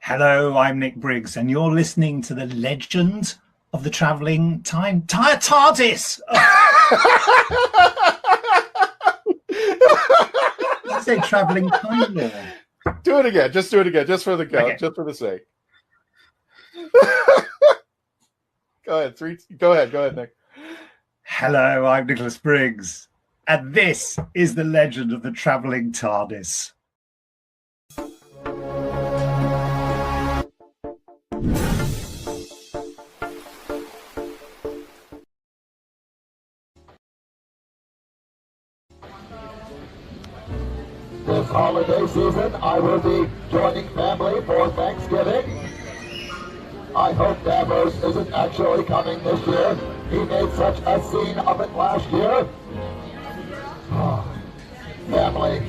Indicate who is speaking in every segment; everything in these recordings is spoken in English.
Speaker 1: Hello, I'm Nick Briggs, and you're listening to the legend of the travelling TARDIS. Did you say travelling time lord?
Speaker 2: Do it again. Just do it again. Just for the count.
Speaker 1: Okay.
Speaker 2: Just for the sake. Go ahead. Go ahead, Nick.
Speaker 1: Hello, I'm Nicholas Briggs, and this is the legend of the travelling TARDIS.
Speaker 3: This holiday season, I will be joining family for Thanksgiving. I hope Davos isn't actually coming this year. He made such a scene of it last year. Family.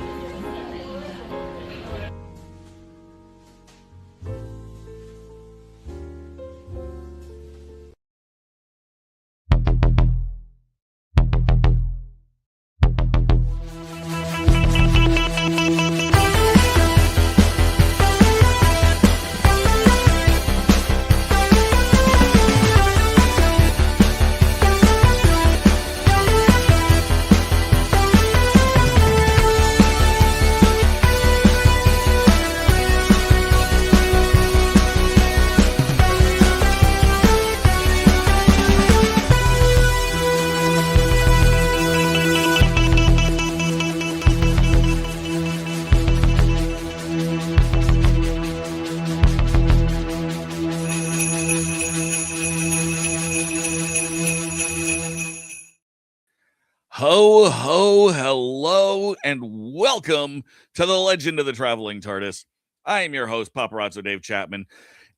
Speaker 4: Ho, ho, hello, and welcome to the Legend of the Traveling TARDIS. I am your host, Paparazzo Dave Chapman,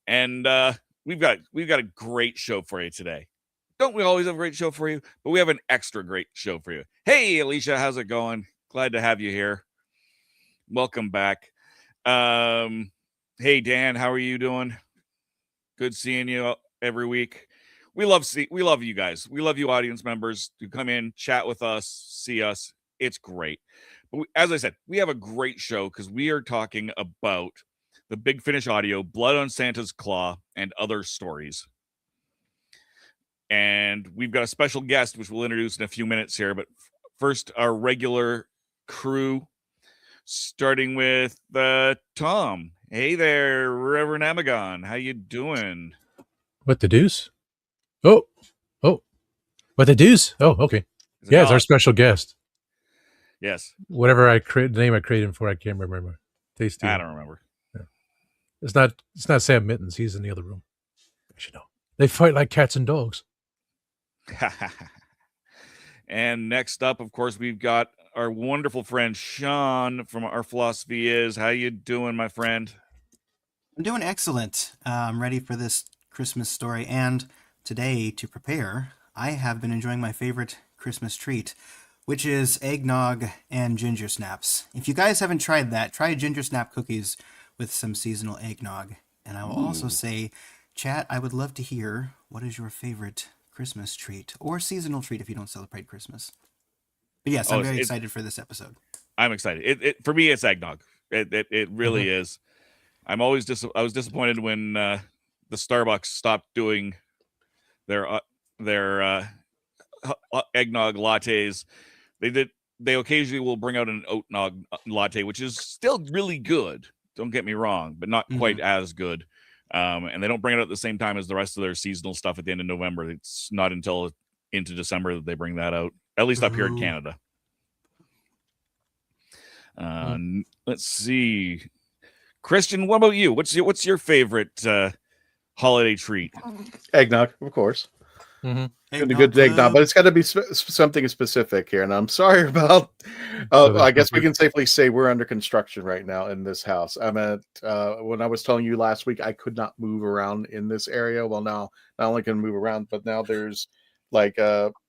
Speaker 4: and we've got a great show for you today. Don't we always have a great show for you? But we have an extra great show for you. Hey, Alicia, how's it going? Glad to have you here. Welcome back. Hey, Dan, how are you doing? Good seeing you every week. We love you guys. We love you audience members who come in, chat with us, see us. It's great. But as I said, we have a great show because we are talking about the Big Finish audio, Blood on Santa's Claw, and other stories. And we've got a special guest, which we'll introduce in a few minutes here. But first, our regular crew, starting with Tom. Hey there, Reverend Amagon. How you doing?
Speaker 5: What the deuce? Oh, what the deuce? Oh, okay. Yeah, it's our special guest.
Speaker 4: Yes.
Speaker 5: Whatever the name I created him for, I can't remember. Tasty.
Speaker 4: I don't remember.
Speaker 5: Yeah. It's not Sam Mittens. He's in the other room. I should know. They fight like cats and dogs.
Speaker 4: And next up, of course, we've got our wonderful friend Sean from Our Philosophy Is. How you doing, my friend?
Speaker 6: I'm doing excellent. I'm ready for this Christmas story, and today, to prepare, I have been enjoying my favorite Christmas treat, which is eggnog and ginger snaps. If you guys haven't tried that, try ginger snap cookies with some seasonal eggnog. And I will also say, chat, I would love to hear what is your favorite Christmas treat or seasonal treat if you don't celebrate Christmas. But yes, I'm very excited for this episode.
Speaker 4: I'm excited. For me, it's eggnog. It really is. I was disappointed when the Starbucks stopped doing their eggnog lattes. They occasionally will bring out an oatnog latte, which is still really good. Don't get me wrong, but not quite as good. And they don't bring it out at the same time as the rest of their seasonal stuff at the end of November. It's not until into December that they bring that out, at least up here in Canada. Let's see. Christian, what about you? What's your favorite holiday treat?
Speaker 2: Eggnog, of course.
Speaker 6: Mm-hmm.
Speaker 2: Good eggnog, but it's got to be something specific here. And I'm sorry about. I guess we can safely say we're under construction right now in this house. I'm at. When I was telling you last week, I could not move around in this area. Well, now not only can I move around, but now there's like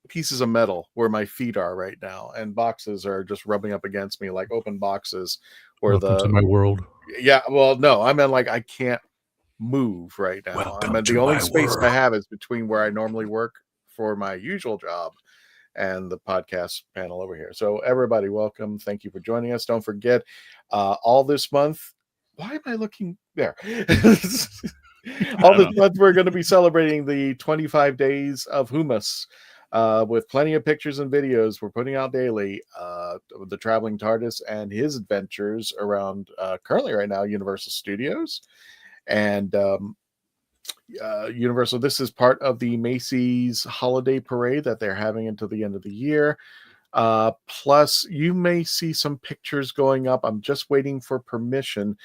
Speaker 2: pieces of metal where my feet are right now, and boxes are just rubbing up against me, like open boxes. Or
Speaker 5: Welcome to my world.
Speaker 2: Yeah, well, no, I mean, like, I can't move right now.
Speaker 5: Welcome
Speaker 2: I mean,
Speaker 5: to
Speaker 2: the only
Speaker 5: my
Speaker 2: space
Speaker 5: world.
Speaker 2: I have is between where I normally work for my usual job and the podcast panel over here. So everybody, welcome. Thank you for joining us. Don't forget, all this month, why am I looking? there. All this month, we're going to be celebrating the 25 days of hummus with plenty of pictures and videos we're putting out daily. The Traveling TARDIS and his adventures around currently right now Universal Studios and Universal. This is part of the Macy's holiday parade that they're having until the end of the year. Plus, you may see some pictures going up. I'm just waiting for permission.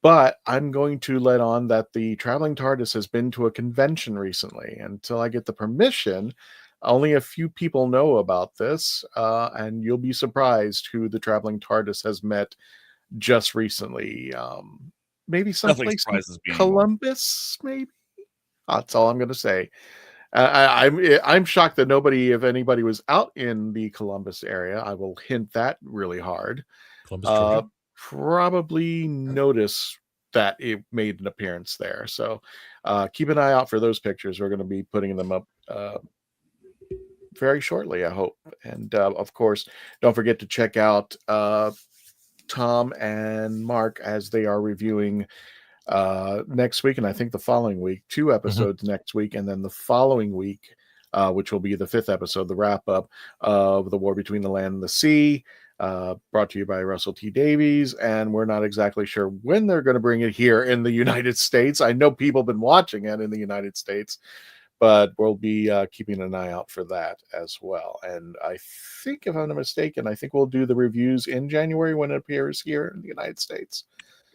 Speaker 2: But I'm going to let on that the Traveling TARDIS has been to a convention recently. Until I get the permission, only a few people know about this, and you'll be surprised who the Traveling TARDIS has met just recently. Maybe someplace in Columbus, maybe? That's all I'm going to say. I'm shocked that if anybody was out in the Columbus area, I will hint that really hard.
Speaker 5: Columbus, Georgia.
Speaker 2: Probably notice that it made an appearance there. So keep an eye out for those pictures. We're going to be putting them up very shortly, I hope. And of course, don't forget to check out Tom and Mark as they are reviewing next week, and I think the following week, 2 episodes next week, and then the following week, which will be the 5th episode, the wrap-up of The War Between the Land and the Sea. Brought to you by Russell T. Davies, and we're not exactly sure when they're going to bring it here in the United States. I know people have been watching it in the United States, but we'll be keeping an eye out for that as well. And I think, if I'm not mistaken, I think we'll do the reviews in January when it appears here in the United States.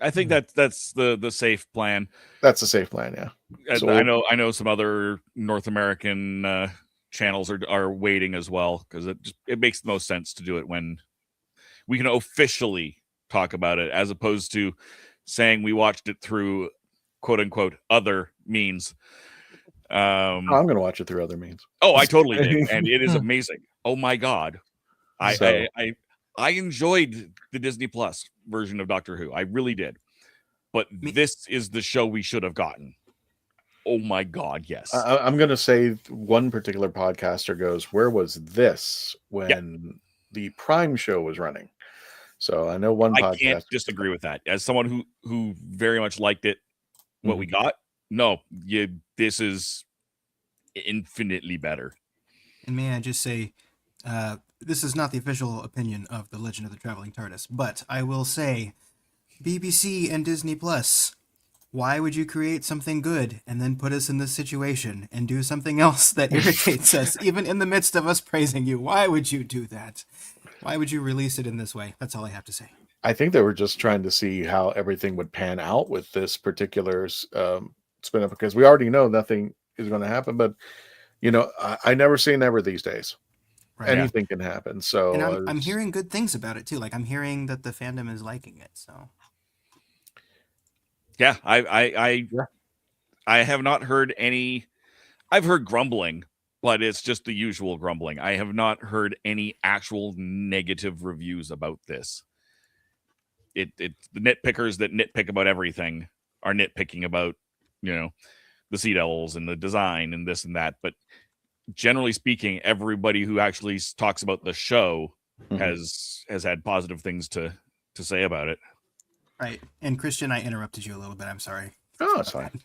Speaker 4: I think that's the safe plan.
Speaker 2: That's a safe plan, yeah.
Speaker 4: So, I know some other North American channels are waiting as well, because it makes the most sense to do it when we can officially talk about it, as opposed to saying we watched it through quote unquote other means.
Speaker 2: I'm going to watch it through other means.
Speaker 4: Oh, I totally did, and it is amazing. Oh my god, I enjoyed the Disney Plus version of Doctor Who. I really did, but this is the show we should have gotten. Oh my god, yes.
Speaker 2: I'm going to say one particular podcaster goes, "Where was this when the Prime show was running?" So I know one podcast. I can't
Speaker 4: disagree with that. As someone who very much liked it, what we got, this is infinitely better.
Speaker 6: And may I just say, this is not the official opinion of The Legend of the Traveling TARDIS, but I will say, BBC and Disney Plus, why would you create something good and then put us in this situation and do something else that irritates us, even in the midst of us praising you? Why would you do that? Why would you release it in this way? That's all I have to say.
Speaker 2: I think they were just trying to see how everything would pan out with this particular spin-off, because we already know nothing is going to happen. But, I never say never these days. Right. Anything can happen. So
Speaker 6: and I'm hearing good things about it, too. Like, I'm hearing that the fandom is liking it. So,
Speaker 4: yeah, I have not heard any. I've heard grumbling, but it's just the usual grumbling. I have not heard any actual negative reviews about this. The nitpickers that nitpick about everything are nitpicking about, the Sea Devils and the design and this and that. But generally speaking, everybody who actually talks about the show has had positive things to say about it.
Speaker 6: Right. And Christian, I interrupted you a little bit. I'm sorry.
Speaker 2: Oh, it's fine.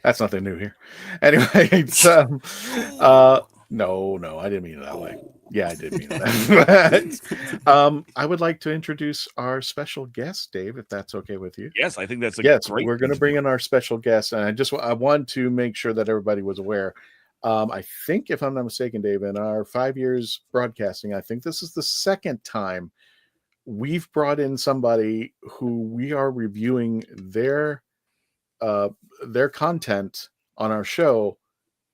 Speaker 2: That's nothing new here. Anyway, no, I didn't mean it that way. Yeah, I did mean that. I would like to introduce our special guest, Dave, if that's okay with you.
Speaker 4: Yes, I think that's
Speaker 2: great. We're going to bring in our special guest, and I want to make sure that everybody was aware. I think, if I'm not mistaken, Dave, in our 5 years broadcasting, I think this is the second time we've brought in somebody who we are reviewing their content on our show,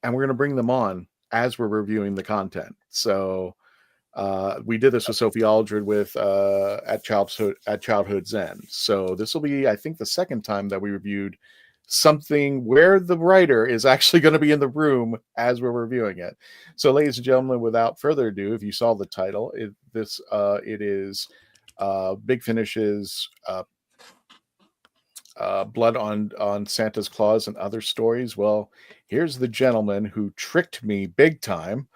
Speaker 2: and we're going to bring them on as we're reviewing the content. So we did this with Sophie Aldred with at Childhood's End. So this will be, I think, the second time that we reviewed something where the writer is actually going to be in the room as we're reviewing it. So, ladies and gentlemen, without further ado, if you saw the title, it is Big Finish's Blood on Santa's Claus and Other Stories. Well, here's the gentleman who tricked me big time,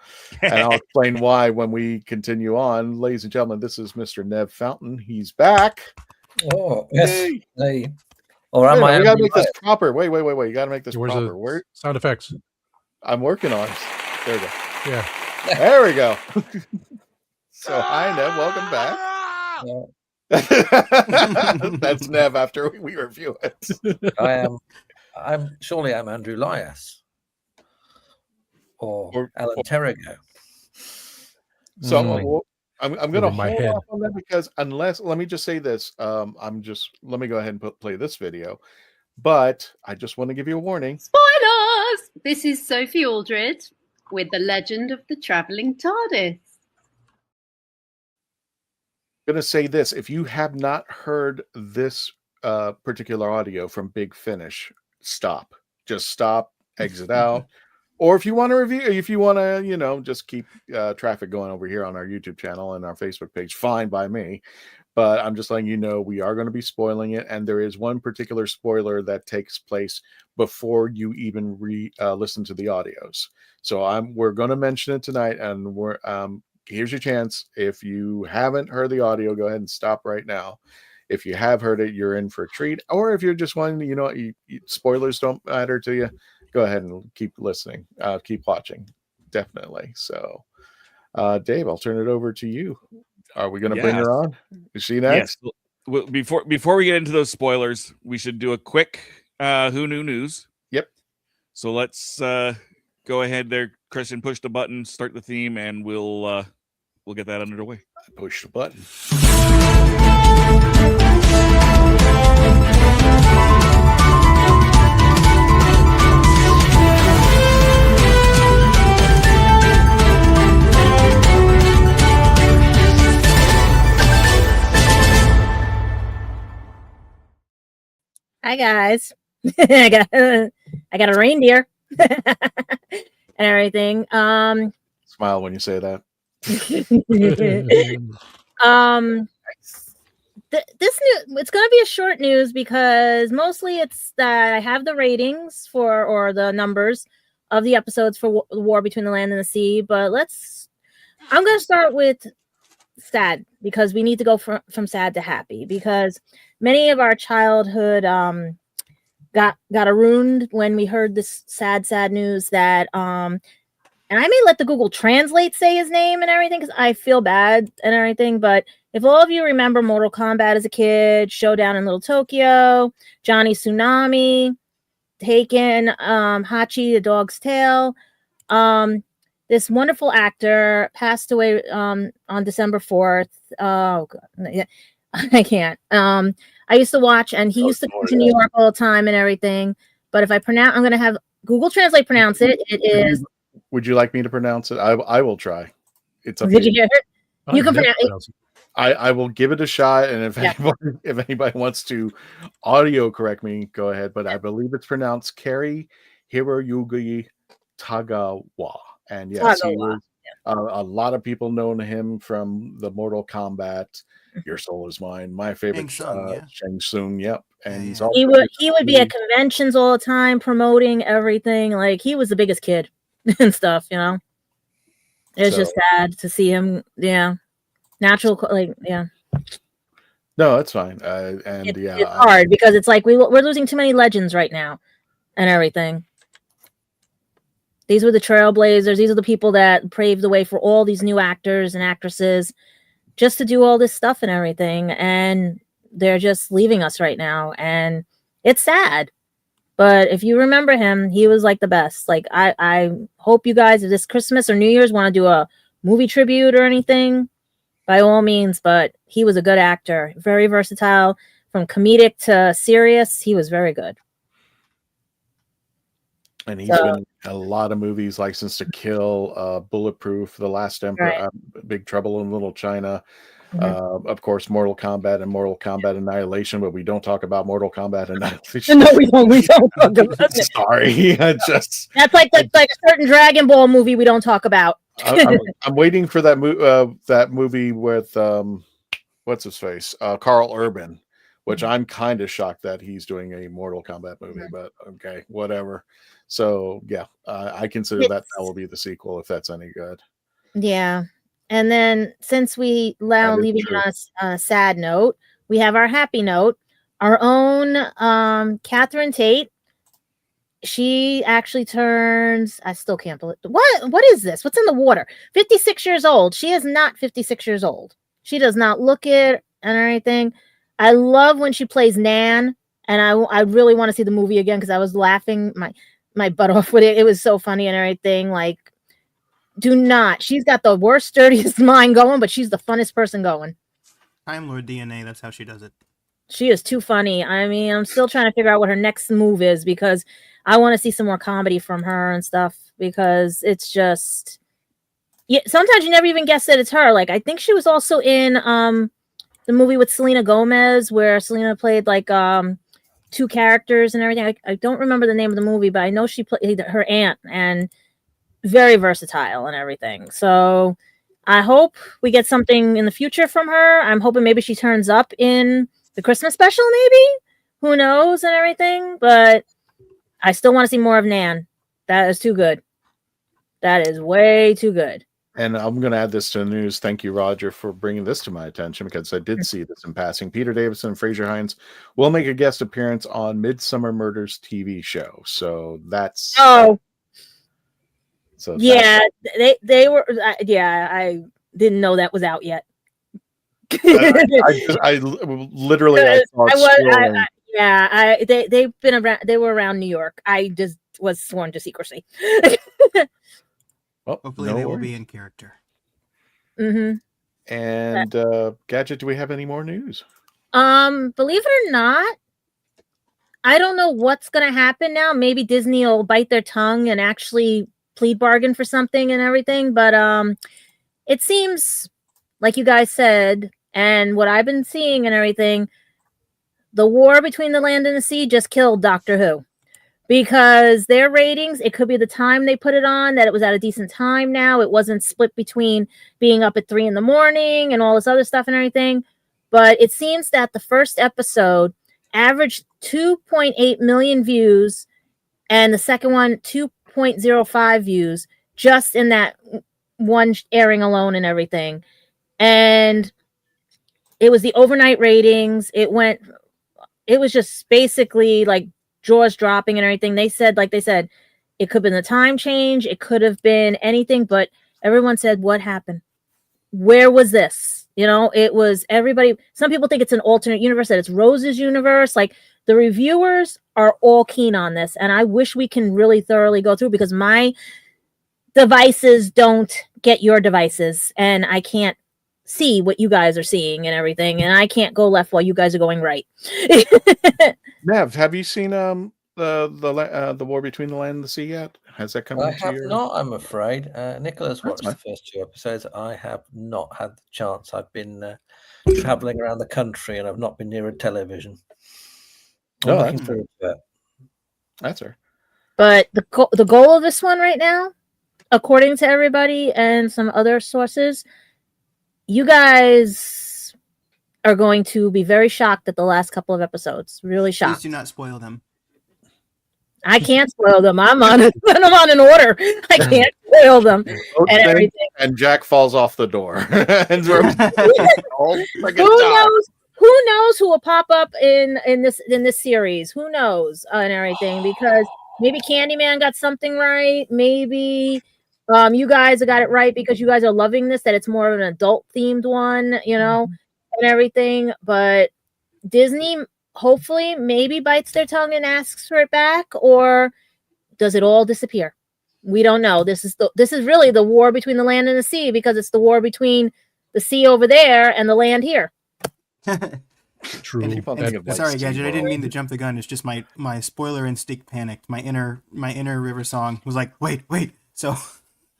Speaker 2: and I'll explain why when we continue on. Ladies and gentlemen, this is Mr. Nev Fountain. He's back.
Speaker 7: Oh, yes. Hey. Or am I?
Speaker 2: We gotta make this proper. Wait. You gotta make this
Speaker 5: Where's
Speaker 2: proper.
Speaker 5: the
Speaker 2: Where
Speaker 5: sound effects?
Speaker 2: I'm working on it. There we go.
Speaker 5: Yeah.
Speaker 2: There we go. So hi Nev, welcome back. That's Nev after we review it.
Speaker 7: I'm surely I'm Andrew Lyas or Alan Terrigo.
Speaker 2: So I'm going to
Speaker 5: my
Speaker 2: hold
Speaker 5: head
Speaker 2: off on that because let me just say this. Let me go ahead and play this video. But I just want to give you a warning.
Speaker 8: Spoilers! This is Sophie Aldred with The Legend of the Travelling TARDIS.
Speaker 2: I'm going to say this. If you have not heard this particular audio from Big Finish, stop. Just stop, exit out. Or if you want to review, if you want to, just keep traffic going over here on our YouTube channel and our Facebook page, fine by me. But I'm just letting you know we are going to be spoiling it, and there is one particular spoiler that takes place before you even listen to the audios. So we're going to mention it tonight, and here's your chance. If you haven't heard the audio, go ahead and stop right now. If you have heard it, you're in for a treat. Or if you're just wanting, spoilers don't matter to you, go ahead and keep listening, keep watching, definitely. So, Dave, I'll turn it over to you. Are we going to bring her on? Is she next?
Speaker 4: Yes. Well, before we get into those spoilers, we should do a quick Who Knew News.
Speaker 2: Yep.
Speaker 4: So let's go ahead there, Christian. Push the button, start the theme, and we'll get that underway.
Speaker 2: Push the button.
Speaker 9: Hi guys. I got a reindeer and everything.
Speaker 2: Smile when you say that.
Speaker 9: This it's going to be a short news because mostly it's that I have the ratings or the numbers of the episodes for the War Between the Land and the Sea. But I'm going to start with sad because we need to go from sad to happy because many of our childhood got ruined when we heard this sad news that and I may let the Google Translate say his name and everything because I feel bad and everything, but if all of you remember Mortal Kombat as a kid, Showdown in Little Tokyo, Johnny Tsunami, Taken, Hachi the Dog's Tale, this wonderful actor passed away on December 4th. Oh God, I can't. I used to watch, and he used to come to New York all the time and everything. But if I'm going to have Google Translate pronounce it. It is.
Speaker 2: Would you like me to pronounce it? I will try. It's up
Speaker 9: Did you get it? You can pronounce it.
Speaker 2: I will give it a shot, and if anybody wants to audio correct me, go ahead. But I believe it's pronounced Kari Hiroyuki Tagawa. And yes, he was, a lot of people know him from the Mortal Kombat. Your Soul Is Mine, my favorite, Shang Tsung. Yep, and
Speaker 9: he would be at conventions all the time promoting everything. Like he was the biggest kid and stuff. It's just sad to see him. Yeah, natural.
Speaker 2: No, it's fine.
Speaker 9: It's hard because it's like we're losing too many legends right now, and everything. These were the trailblazers. These are the people that paved the way for all these new actors and actresses just to do all this stuff and everything. And they're just leaving us right now. And it's sad. But if you remember him, he was like the best. Like, I hope you guys, if this Christmas or New Year's want to do a movie tribute or anything, by all means. But he was a good actor. Very versatile. From comedic to serious, he was very good.
Speaker 2: And he's been in a lot of movies, License to Kill, Bulletproof, The Last Emperor, Big Trouble in Little China, of course, Mortal Kombat and Mortal Kombat Annihilation, but we don't talk about Mortal Kombat Annihilation.
Speaker 9: No, we don't talk about it.
Speaker 2: Sorry.
Speaker 9: That's like a certain Dragon Ball movie we don't talk about.
Speaker 2: I'm waiting for that movie with, what's his face? Carl Urban, which I'm kind of shocked that he's doing a Mortal Kombat movie, but okay, whatever. So yeah, I consider that will be the sequel if that's any good.
Speaker 9: Yeah, and then since we now leaving us on a sad note, we have our happy note. our own Catherine Tate. She actually turns, I still can't believe, what is this? What's in the water? 56 years old. She is not 56 years old. She does not look it and anything. I love when she plays Nan, and I really want to see the movie again because I was laughing my butt off with it. It was so funny and everything. Like, she's got the worst, dirtiest mind going, but she's the funnest person going.
Speaker 6: Time Lord DNA, that's how she does it.
Speaker 9: She is too funny. I mean, I'm still trying to figure out what her next move is because I want to see some more comedy from her and stuff because it's just, yeah, sometimes you never even guess that it's her. Like, I think she was also in the movie with Selena Gomez where Selena played like two characters and everything. I don't remember the name of the movie, but I know she played her aunt, and very versatile and everything. So I hope we get something in the future from her. I'm hoping maybe she turns up in the Christmas special, maybe. Who knows and everything. But I still want to see more of Nan. That is too good. That is way too good.
Speaker 2: And I'm going to add this to the news. Thank you, Roger, for bringing this to my attention because I did see this in passing. Peter Davison and Fraser Hines will make a guest appearance on Midsummer Murders TV show. So that's... So
Speaker 9: yeah, they were... I didn't know that was out yet.
Speaker 2: I literally
Speaker 9: they've been around. They were around New York. I just was sworn to secrecy.
Speaker 2: Well,
Speaker 6: hopefully they will be in character.
Speaker 9: Mm-hmm.
Speaker 2: And Gadget, do we have any more news?
Speaker 9: Believe it or not, I don't know what's gonna happen now. Maybe Disney will bite their tongue and actually plead bargain for something and everything. But it seems like you guys said, and what I've been seeing and everything, the war between the land and the sea just killed Doctor Who. Because their ratings, it could be the time they put it on, that it was at a decent time now. It wasn't split between being up at 3 a.m. and all this other stuff and everything. But it seems that the first episode averaged 2.8 million views, and the second one, 2.05 views, just in that one airing alone and everything. And it was the overnight ratings. It was just basically like jaws dropping and everything. They said, it could have been the time change. It could have been anything, but everyone said, what happened? Where was this? You know, it was everybody. Some people think it's an alternate universe, that it's Rose's universe. Like, the reviewers are all keen on this. And I wish we can really thoroughly go through, because my devices don't get your devices, and I can't see what you guys are seeing and everything, and I can't go left while you guys are going right.
Speaker 2: Nev, have you seen the war between the land and the sea yet? Has that come?
Speaker 7: I have not, I'm afraid. Nicholas watched the first 2 episodes. I have not had the chance. I've been traveling around the country, and I've not been near a television. I'm looking forward to that.
Speaker 2: That's her.
Speaker 9: But the goal of this one right now, according to everybody and some other sources, you guys are going to be very shocked at the last couple of episodes. Really shocked.
Speaker 6: Please do not spoil them.
Speaker 9: I can't spoil them. I'm on an order. I can't spoil them and everything.
Speaker 2: And Jack falls off the door. And
Speaker 9: who knows who will pop up in this series? Who knows and everything? Because maybe Candyman got something right. Maybe you guys got it right because you guys are loving this, that it's more of an adult themed one, you know, and everything. But Disney hopefully maybe bites their tongue and asks for it back, or does it all disappear? We don't know. This is really the war between the land and the sea, because it's the war between the sea over there and the land here.
Speaker 5: True.
Speaker 6: Sorry, Gadget, I didn't mean to jump the gun. It's just my spoiler instinct panicked. My inner River Song was like, wait. So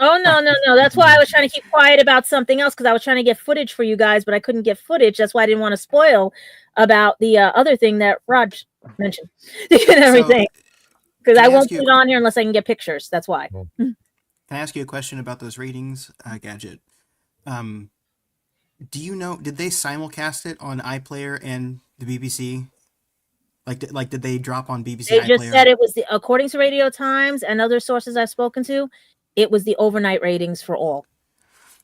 Speaker 9: Oh, no. That's why I was trying to keep quiet about something else, because I was trying to get footage for you guys, but I couldn't get footage. That's why I didn't want to spoil about the other thing that Raj mentioned and everything. Because I won't put it on here unless I can get pictures. That's why.
Speaker 6: Can I ask you a question about those ratings, Gadget? Do you know, did they simulcast it on iPlayer and the BBC? Like did they drop on BBC
Speaker 9: They
Speaker 6: iPlayer?
Speaker 9: just said it was, according to Radio Times and other sources I've spoken to, it was the overnight ratings for all.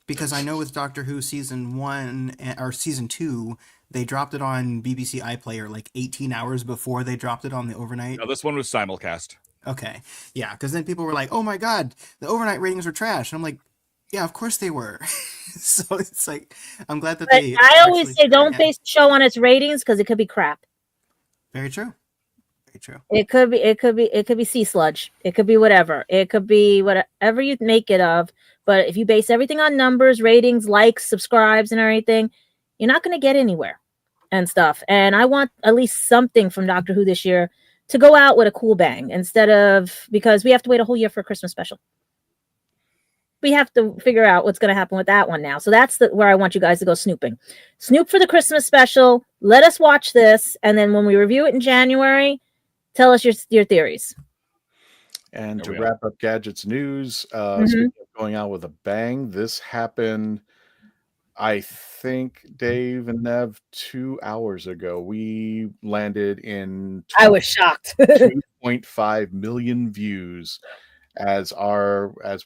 Speaker 6: Because I know with Doctor Who season 1 or season 2, they dropped it on BBC iPlayer like 18 hours before they dropped it on the overnight.
Speaker 4: No, this one was simulcast.
Speaker 6: Okay. Yeah, because then people were like, oh my God, the overnight ratings were trash. And I'm like, yeah, of course they were. So it's like, I'm glad that they.
Speaker 9: I always say don't base the show on its ratings because it could be crap.
Speaker 6: Very true. Very true.
Speaker 9: It could be sea sludge. It could be whatever. It could be whatever you make it of. But if you base everything on numbers, ratings, likes, subscribes, and everything, you're not going to get anywhere and stuff. And I want at least something from Doctor Who this year to go out with a cool bang instead of, because we have to wait a whole year for a Christmas special. We have to figure out what's going to happen with that one now. So that's where I want you guys to go snooping. Snoop for the Christmas special. Let us watch this. And then when we review it in January, tell us your theories.
Speaker 2: And to wrap up Gadgets news, speaking of going out with a bang, this happened, I think, Dave and Nev, 2 hours ago. We landed in
Speaker 9: I was shocked.
Speaker 2: 2.5 million views as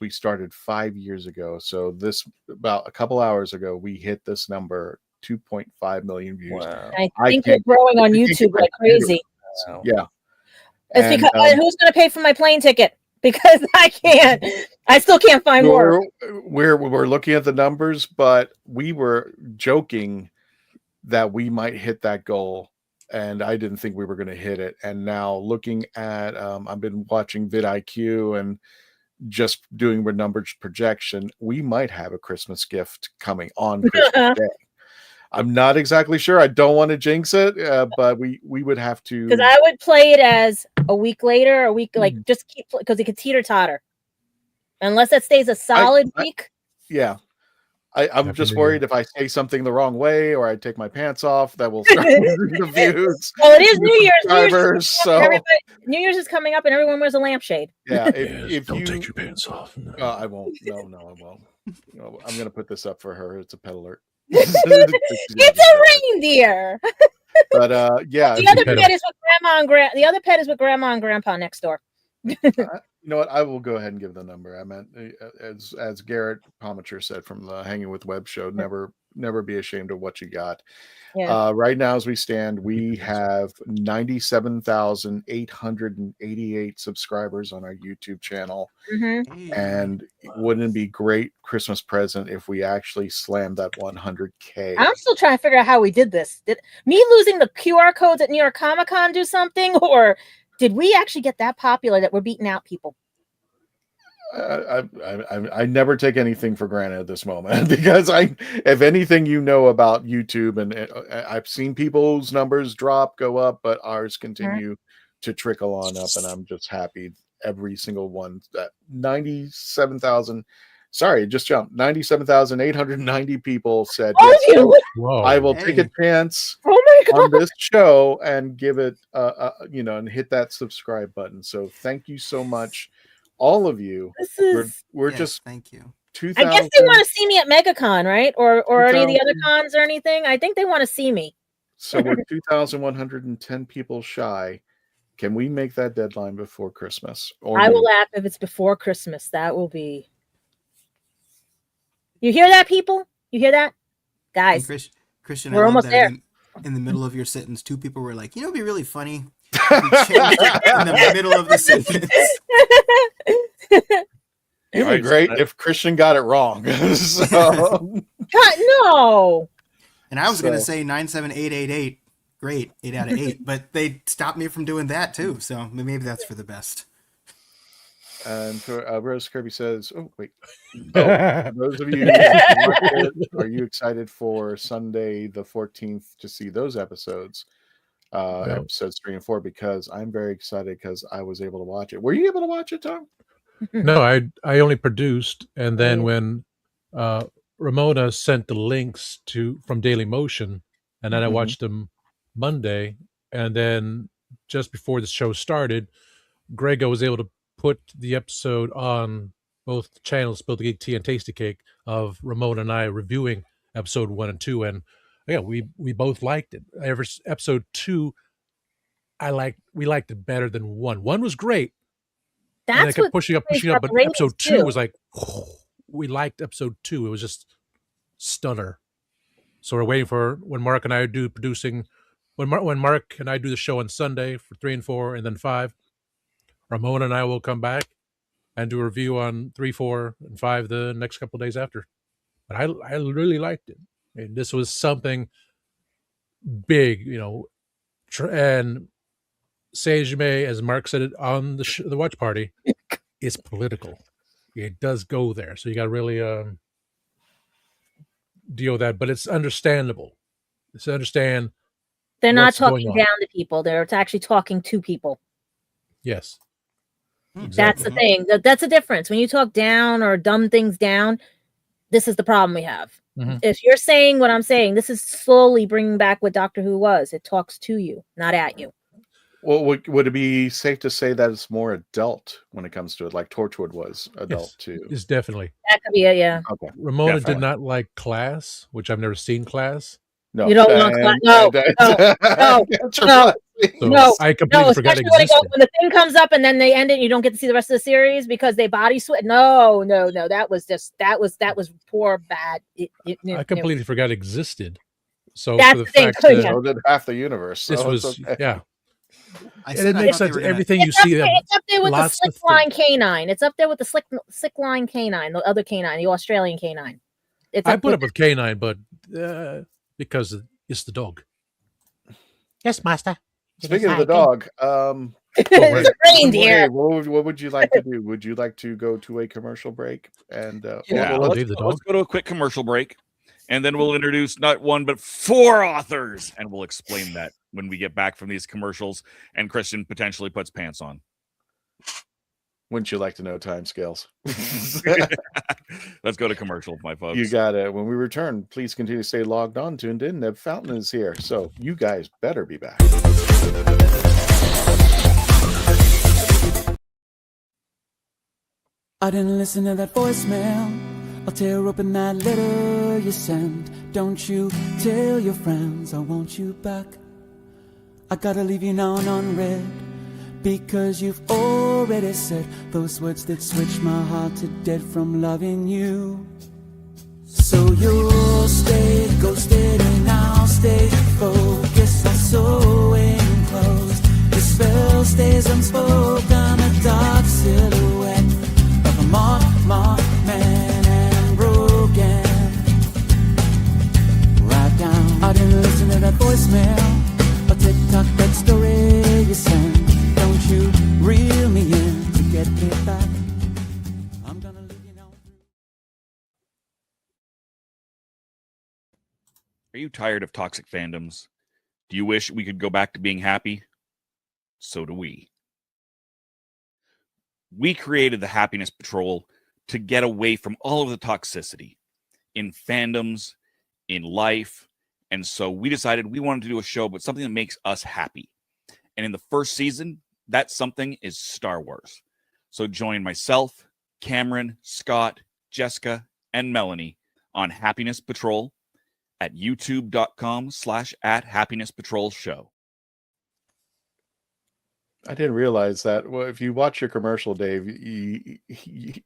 Speaker 2: we started 5 years ago. So this, about a couple hours ago, we hit this number, 2.5 million views.
Speaker 7: Wow.
Speaker 9: I think we're growing on YouTube like crazy.
Speaker 2: Wow. Yeah.
Speaker 9: It's because who's going to pay for my plane ticket? Because I can't. I still can't find work.
Speaker 2: We're looking at the numbers, but we were joking that we might hit that goal, and I didn't think we were going to hit it. And now looking at, I've been watching vidIQ and just doing the numbers projection. We might have a Christmas gift coming on Christmas Day. I'm not exactly sure. I don't want to jinx it, but we would have to.
Speaker 9: Because I would play it as a week later, like just keep, because it could teeter totter. Unless it stays a solid week.
Speaker 2: Yeah. I'm just worried if I say something the wrong way or I take my pants off, that will start the views.
Speaker 9: Well, it is New Year's. New Year's is coming up and everyone wears a lampshade.
Speaker 2: Yeah. If
Speaker 5: don't
Speaker 2: you
Speaker 5: take your pants off. No.
Speaker 2: I won't. No, I won't. No, I'm going to put this up for her. It's a pet alert.
Speaker 9: It's a reindeer.
Speaker 2: But yeah.
Speaker 9: The other pet is with the other pet is with grandma and grandpa next door.
Speaker 2: You know what? I will go ahead and give the number. I meant, as Garrett Pomacher said from the Hanging with Web show, never be ashamed of what you got.
Speaker 9: Yeah.
Speaker 2: Right now, as we stand, we have 97,888 subscribers on our YouTube channel. And wouldn't it be great Christmas present if we actually slammed that 100K?
Speaker 9: I'm still trying to figure out how we did this. Did me losing the QR codes at New York Comic Con do something, or did we actually get that popular that we're beating out people?
Speaker 2: I never take anything for granted at this moment because if anything you know about YouTube, and I've seen people's numbers go up, but ours continue to trickle on up, and I'm just happy every single one. That 97,000. Sorry, it just jumped. 97,890 people said, I will take a chance on this show and give it, and hit that subscribe button. So thank you so much, all of you. We're just
Speaker 6: thank you.
Speaker 9: I guess they want to see me at MegaCon, right? Or any of the other cons or anything. I think they want to see me.
Speaker 2: So we're 2,110 people shy. Can we make that deadline before Christmas?
Speaker 9: I will laugh if it's before Christmas. That will be. You hear that, people? You hear that? Guys,
Speaker 6: Christian,
Speaker 9: we're almost there.
Speaker 6: In the middle of your sentence, two people were like, it'd be really funny. In the middle of the sentence.
Speaker 2: It'd be great if Christian got it wrong.
Speaker 9: God, no.
Speaker 6: And I was going to say 97888. Great, 8 out of 8. But they stopped me from doing that too. So maybe that's for the best.
Speaker 2: And for Rose Kirby says, those of you are you excited for Sunday the 14th to see those episodes, episodes 3 and 4? Because I'm very excited because I was able to watch it. Were you able to watch it, Tom?
Speaker 5: No, I only produced, and then when Ramona sent the links from Daily Motion, and then I watched them Monday, and then just before the show started, Grego was able to put the episode on both channels, Spill the Geek Tea and Tasty Cake, of Ramona and I reviewing episode 1 and 2, and we both liked it. Episode 2, we liked it better than 1. 1 was great.
Speaker 9: That's
Speaker 5: and I kept pushing up, but episode 2 was like, we liked episode 2. It was just stunner. So we're waiting for when Mark and I do producing. When Mark and I do the show on Sunday for 3 and 4, and then 5, Ramona and I will come back and do a review on 3, 4, and 5 the next couple of days after. But I really liked it. And this was something big, and say as you may, as Mark said it on the watch party, it's political. It does go there, so you got to really deal with that. But it's understandable. It's understand.
Speaker 9: They're not talking down to people. They're actually talking to people.
Speaker 5: Yes. Exactly.
Speaker 9: That's the thing. That's the difference. When you talk down or dumb things down, this is the problem we have. Mm-hmm. If you're saying what I'm saying, this is slowly bringing back what Doctor Who was. It talks to you, not at you.
Speaker 2: Well, would it be safe to say that it's more adult when it comes to it, like Torchwood was adult too?
Speaker 5: It's definitely.
Speaker 9: That could be it, yeah.
Speaker 2: Okay.
Speaker 5: Ramona did not like Class, which I've never seen Class.
Speaker 2: No,
Speaker 9: you don't want Class. No.
Speaker 5: I completely forgot it existed.
Speaker 9: When the thing comes up and then they end it, and you don't get to see the rest of the series because they body switch. No. That was poor, bad.
Speaker 5: I completely forgot it existed. So
Speaker 9: that's
Speaker 5: for the
Speaker 9: thing.
Speaker 5: fact
Speaker 2: that so did half the universe. So
Speaker 5: this was
Speaker 2: okay.
Speaker 5: Yeah. And it makes sense. Everything you see.
Speaker 9: It's up there with the slick line canine. It's up there with the slick line canine, the other canine, the Australian canine.
Speaker 5: I put up with canine, but because it's the dog.
Speaker 10: Yes, master.
Speaker 2: Speaking of the dog,
Speaker 9: it's a reindeer.
Speaker 2: What would you like to do? Would you like to go to a commercial break? And
Speaker 4: let's go to a quick commercial break, and then we'll introduce not one but 4 authors, and we'll explain that when we get back from these commercials. And Christian potentially puts pants on.
Speaker 2: Wouldn't you like to know timescales?
Speaker 4: Let's go to commercial, my folks.
Speaker 2: You got it. When we return, please continue to stay logged on, tuned in. Nev Fountain is here, so you guys better be back.
Speaker 11: I didn't listen to that voicemail. I'll tear open that letter you sent. Don't you tell your friends I want you back. I gotta leave you now unread, because you've already said those words that switch my heart to dead from loving you. So you'll stay ghosted and I'll stay focused. I'll sew enclosed. The spell stays unspoken. A dark silhouette of a marked man and broken. Right down. I didn't listen to that voicemail. A tick-tock, that story you sent. Don't you reel me in to get me back. I'm gonna leave you now.
Speaker 4: Are you tired of toxic fandoms? Do you wish we could go back to being happy? So do we. We created the Happiness Patrol to get away from all of the toxicity in fandoms, in life. And so we decided we wanted to do a show, but something that makes us happy. And in the first season, that something is Star Wars. So join myself, Cameron, Scott, Jessica, and Melanie on Happiness Patrol at youtube.com/@happinesspatrolshow.
Speaker 2: I didn't realize that. Well, if you watch your commercial, Dave,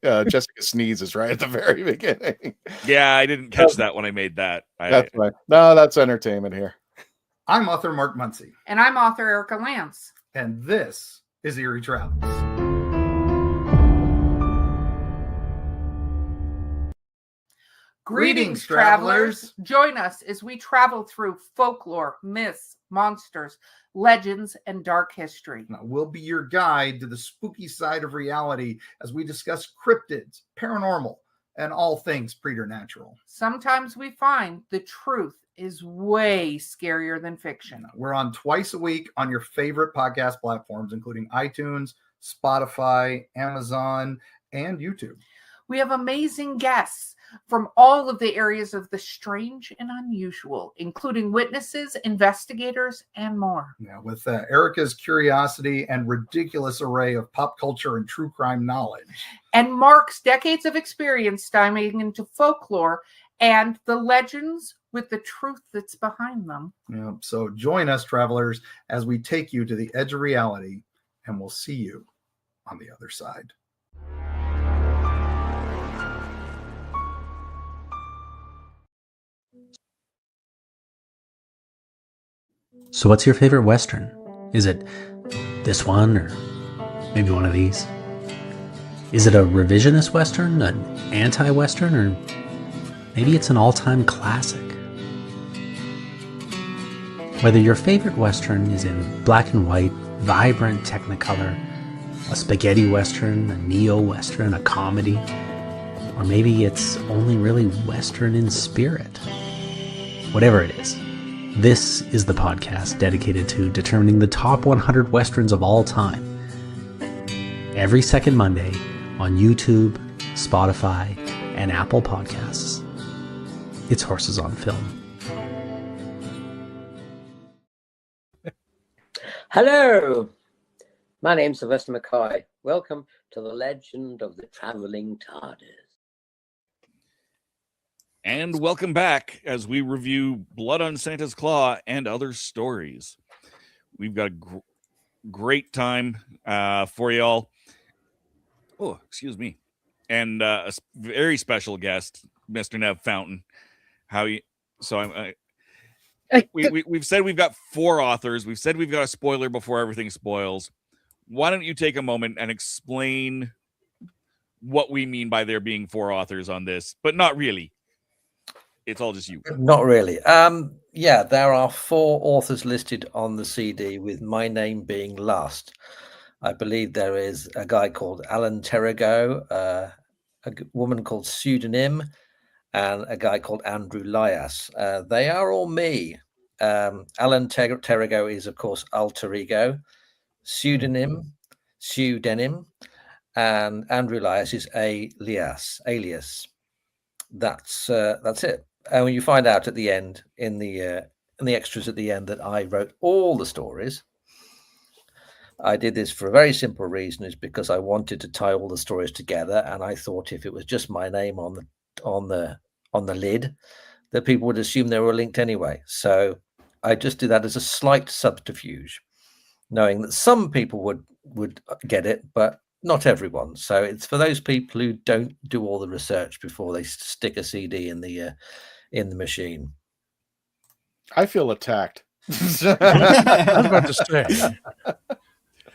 Speaker 2: Jessica sneezes right at the very beginning.
Speaker 4: Yeah, I didn't catch that when I made that.
Speaker 2: That's right. No, that's entertainment here.
Speaker 12: I'm author Mark Muncy.
Speaker 13: And I'm author Erica Lance.
Speaker 12: And this is Eerie Travels.
Speaker 13: Greetings, travelers. Join us as we travel through folklore, myths, monsters, legends, and dark history.
Speaker 12: Now, we'll be your guide to the spooky side of reality as we discuss cryptids, paranormal, and all things preternatural.
Speaker 13: Sometimes we find the truth is way scarier than fiction.
Speaker 12: We're on twice a week on your favorite podcast platforms, including iTunes, Spotify, Amazon, and YouTube.
Speaker 13: We have amazing guests from all of the areas of the strange and unusual, including witnesses, investigators, and more.
Speaker 12: Yeah, with Erica's curiosity and ridiculous array of pop culture and true crime knowledge.
Speaker 13: And Mark's decades of experience diving into folklore and the legends with the truth that's behind them.
Speaker 12: Yeah, so join us, travelers, as we take you to the edge of reality, and we'll see you on the other side.
Speaker 14: So what's your favorite Western? Is it this one or maybe one of these? Is it a revisionist Western, an anti-Western, or maybe it's an all-time classic? Whether your favorite Western is in black and white, vibrant Technicolor, a spaghetti Western, a neo-Western, a comedy, or maybe it's only really Western in spirit. Whatever it is, this is the podcast dedicated to determining the top 100 Westerns of all time. Every second Monday on YouTube, Spotify, and Apple Podcasts. It's Horses on Film.
Speaker 15: Hello, my name's Sylvester McCoy. Welcome to the Legend of the Traveling TARDIS.
Speaker 4: And welcome back as we review Blood on Santa's Claw and other stories. We've got a great time for y'all. Oh, excuse me. And a very special guest, Mr. Nev Fountain. We've said we've got 4 authors. We've said we've got a spoiler before everything spoils. Why don't you take a moment and explain what we mean by there being 4 authors on this, but not really. It's all just you.
Speaker 7: Not really. Yeah, there are 4 authors listed on the CD, with my name being last. I believe there is a guy called Alan Terrigo, a woman called Pseudonym, and a guy called Andrew Lias. They are all me. Alan Terrigo is, of course, alter ego. Pseudonym, and Andrew Lias is alias. That's it. And when you find out at the end, in the extras at the end, that I wrote all the stories. I did this for a very simple reason, is because I wanted to tie all the stories together, and I thought if it was just my name on the lid, that people would assume they were linked anyway. So I just did that as a slight subterfuge, knowing that some people would get it, but not everyone. So it's for those people who don't do all the research before they stick a CD in the machine.
Speaker 2: I feel attacked.
Speaker 5: I was about to say,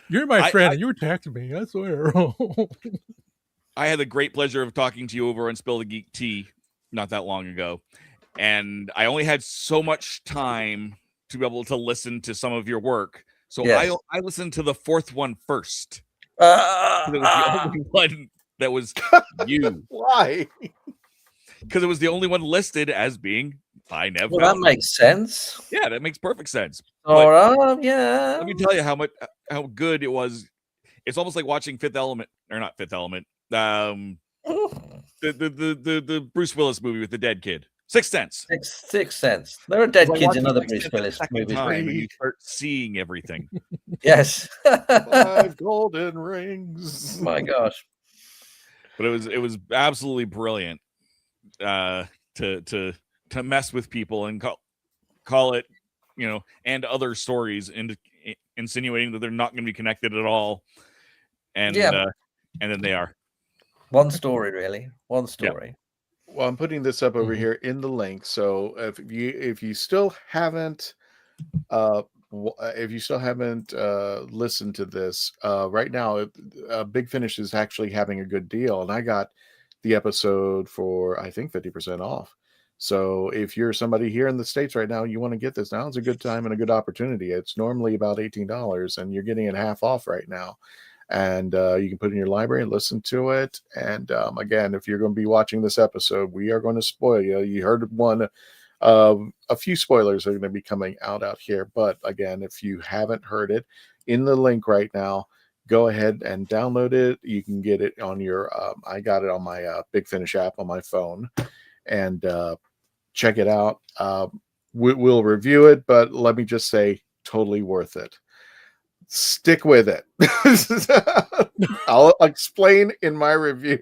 Speaker 5: you're my friend, and you attacked me. I swear.
Speaker 4: I had the great pleasure of talking to you over on Spill the Geek Tea not that long ago, and I only had so much time to be able to listen to some of your work. So yes. I listened to the 4th one first. It was the only one that was you.
Speaker 2: Why?
Speaker 4: Because it was the only one listed as being by Nev.
Speaker 7: Well, that makes sense.
Speaker 4: Yeah, that makes perfect sense.
Speaker 7: All right, yeah.
Speaker 4: Let me tell you how good it was. It's almost like watching Fifth Element, or not Fifth Element. The Bruce Willis movie with the dead kid. Sixth Sense.
Speaker 7: Sixth Sense. There are dead kids in other Bruce Willis movies.
Speaker 4: And you start seeing everything.
Speaker 7: Yes.
Speaker 2: 5 golden rings.
Speaker 7: My gosh.
Speaker 4: But it was absolutely brilliant to mess with people and call it, and other stories, insinuating that they're not going to be connected at all. And then they are.
Speaker 7: One story, really. One story.
Speaker 2: Yep. Well, I'm putting this up over here in the link. So if you still haven't listened to this right now, Big Finish is actually having a good deal, and I got the episode for, I think, 50% off. So if you're somebody here in the States right now, you want to get this, now is a good time and a good opportunity. It's normally about $18, and you're getting it half off right now. And you can put it in your library and listen to it. And again, if you're going to be watching this episode, we are going to spoil you. You heard one. A few spoilers are going to be coming out here. But again, if you haven't heard it, in the link right now, go ahead and download it. You can get it on your, I got it on my Big Finish app on my phone. And check it out. We'll review it, but let me just say, totally worth it. Stick with it. I'll explain in my review.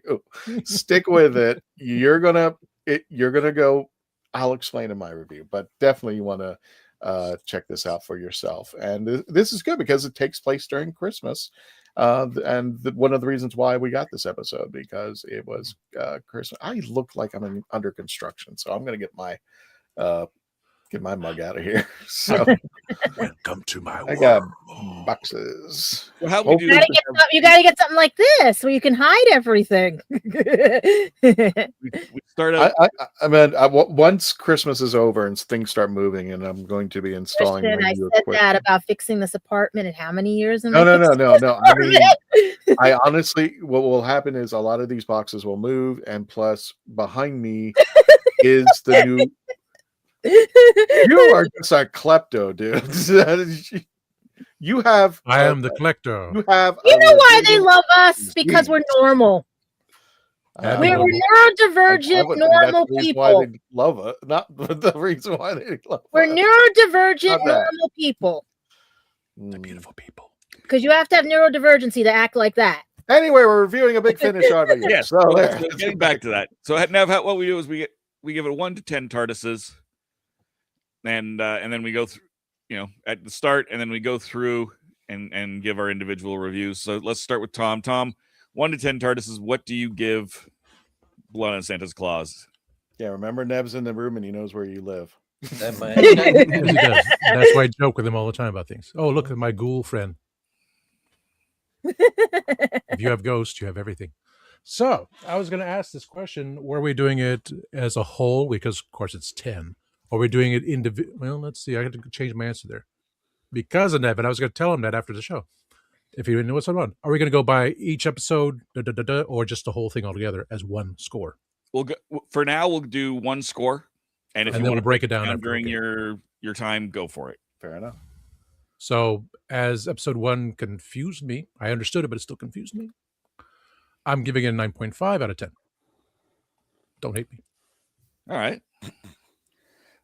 Speaker 2: Stick with it. You're gonna go. I'll explain in my review, but definitely you want to check this out for yourself. And this is good because it takes place during Christmas. And one of the reasons why we got this episode, because it was Christmas. I look like I'm under construction, so I'm going to get my Get my mug out of here. So,
Speaker 5: welcome to my world.
Speaker 2: I got boxes.
Speaker 4: Well, how we do?
Speaker 9: You gotta get something like this where you can hide everything.
Speaker 4: We start out.
Speaker 2: I mean, once Christmas is over and things start moving, and I'm going to be installing.
Speaker 9: Christian, I said that about fixing this apartment. And how many years?
Speaker 2: No. I mean, I honestly, what will happen is a lot of these boxes will move, and plus, behind me is the new. You are just a klepto, dude. You have.
Speaker 5: I am the klepto.
Speaker 2: You have.
Speaker 9: You know why they love us? Because we're normal. We're neurodivergent, normal people.
Speaker 2: Why they love it, not the reason why they love
Speaker 9: We're
Speaker 2: us.
Speaker 9: neurodivergent, normal people.
Speaker 5: The beautiful people.
Speaker 9: Because you have to have neurodivergency to act like that.
Speaker 2: Anyway, we're reviewing a Big Finish audio.
Speaker 4: Yes.
Speaker 2: So there.
Speaker 4: So getting back to that. So Nev, what we do is we give it 1 to 10 TARDISes, and then we go through, at the start, and then we go through and give our individual reviews. So let's start with Tom. Tom, 1 to 10 TARDISes. What do you give Blood on Santa's Claus?
Speaker 2: Yeah, remember Nev's in the room and he knows where you live.
Speaker 5: Yes, he does. That's why I joke with him all the time about things. Oh, look at my ghoul friend. If you have ghosts, you have everything. So I was going to ask this question: were we doing it as a whole? Because of course it's 10. Or are we doing it individual? Well, let's see. I had to change my answer there because of Nev, and I was going to tell him that after the show. If he didn't know what's going on, are we going to go by each episode, or just the whole thing altogether as one score?
Speaker 4: We'll go, for now. We'll do one score, and if you want to
Speaker 5: break it down
Speaker 4: during your time, go for it.
Speaker 2: Fair enough.
Speaker 5: So, as episode 1 confused me, I understood it, but it still confused me. I'm giving it a 9.5 out of 10. Don't hate me.
Speaker 4: All right.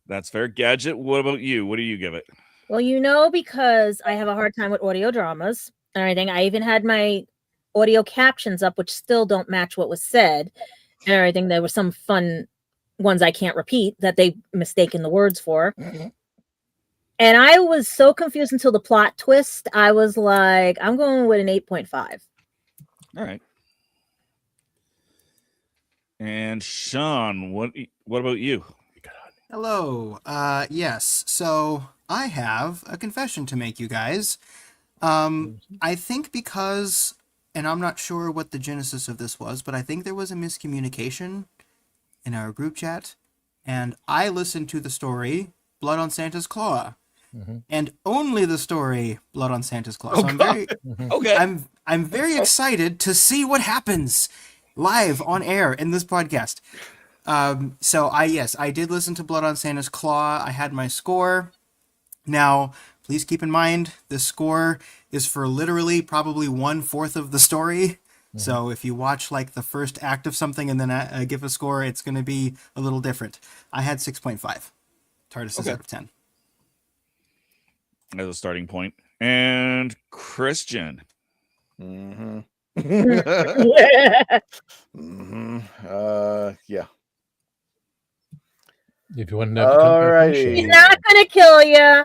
Speaker 4: That's fair. Gadget, what about you? What do you give it?
Speaker 9: Well, because I have a hard time with audio dramas and everything, I even had my audio captions up, which still don't match what was said and everything. There were some fun ones I can't repeat that they mistaken the words for. Mm-hmm. And I was so confused until the plot twist. I was like, I'm going with an 8.5.
Speaker 4: All right. And Sean, what about you?
Speaker 6: Hello. Yes. So I have a confession to make, you guys. I think because, and I'm not sure what the genesis of this was, but I think there was a miscommunication in our group chat, and I listened to the story Blood on Santa's Claw. Mm-hmm. And only the story Blood on Santa's Claw. So I'm very excited to see what happens live on air in this podcast. So I did listen to Blood on Santa's Claw. I had my score. Now, please keep in mind the score is for literally probably 1/4 of the story. Mm-hmm. So if you watch like the first act of something and then give a score, it's going to be a little different. I had 6.5 TARDISes out of 10.
Speaker 4: As a starting point. And Christian.
Speaker 2: Mm-hmm. Yeah.
Speaker 5: If you want to
Speaker 2: all right.
Speaker 9: He's not going to kill you.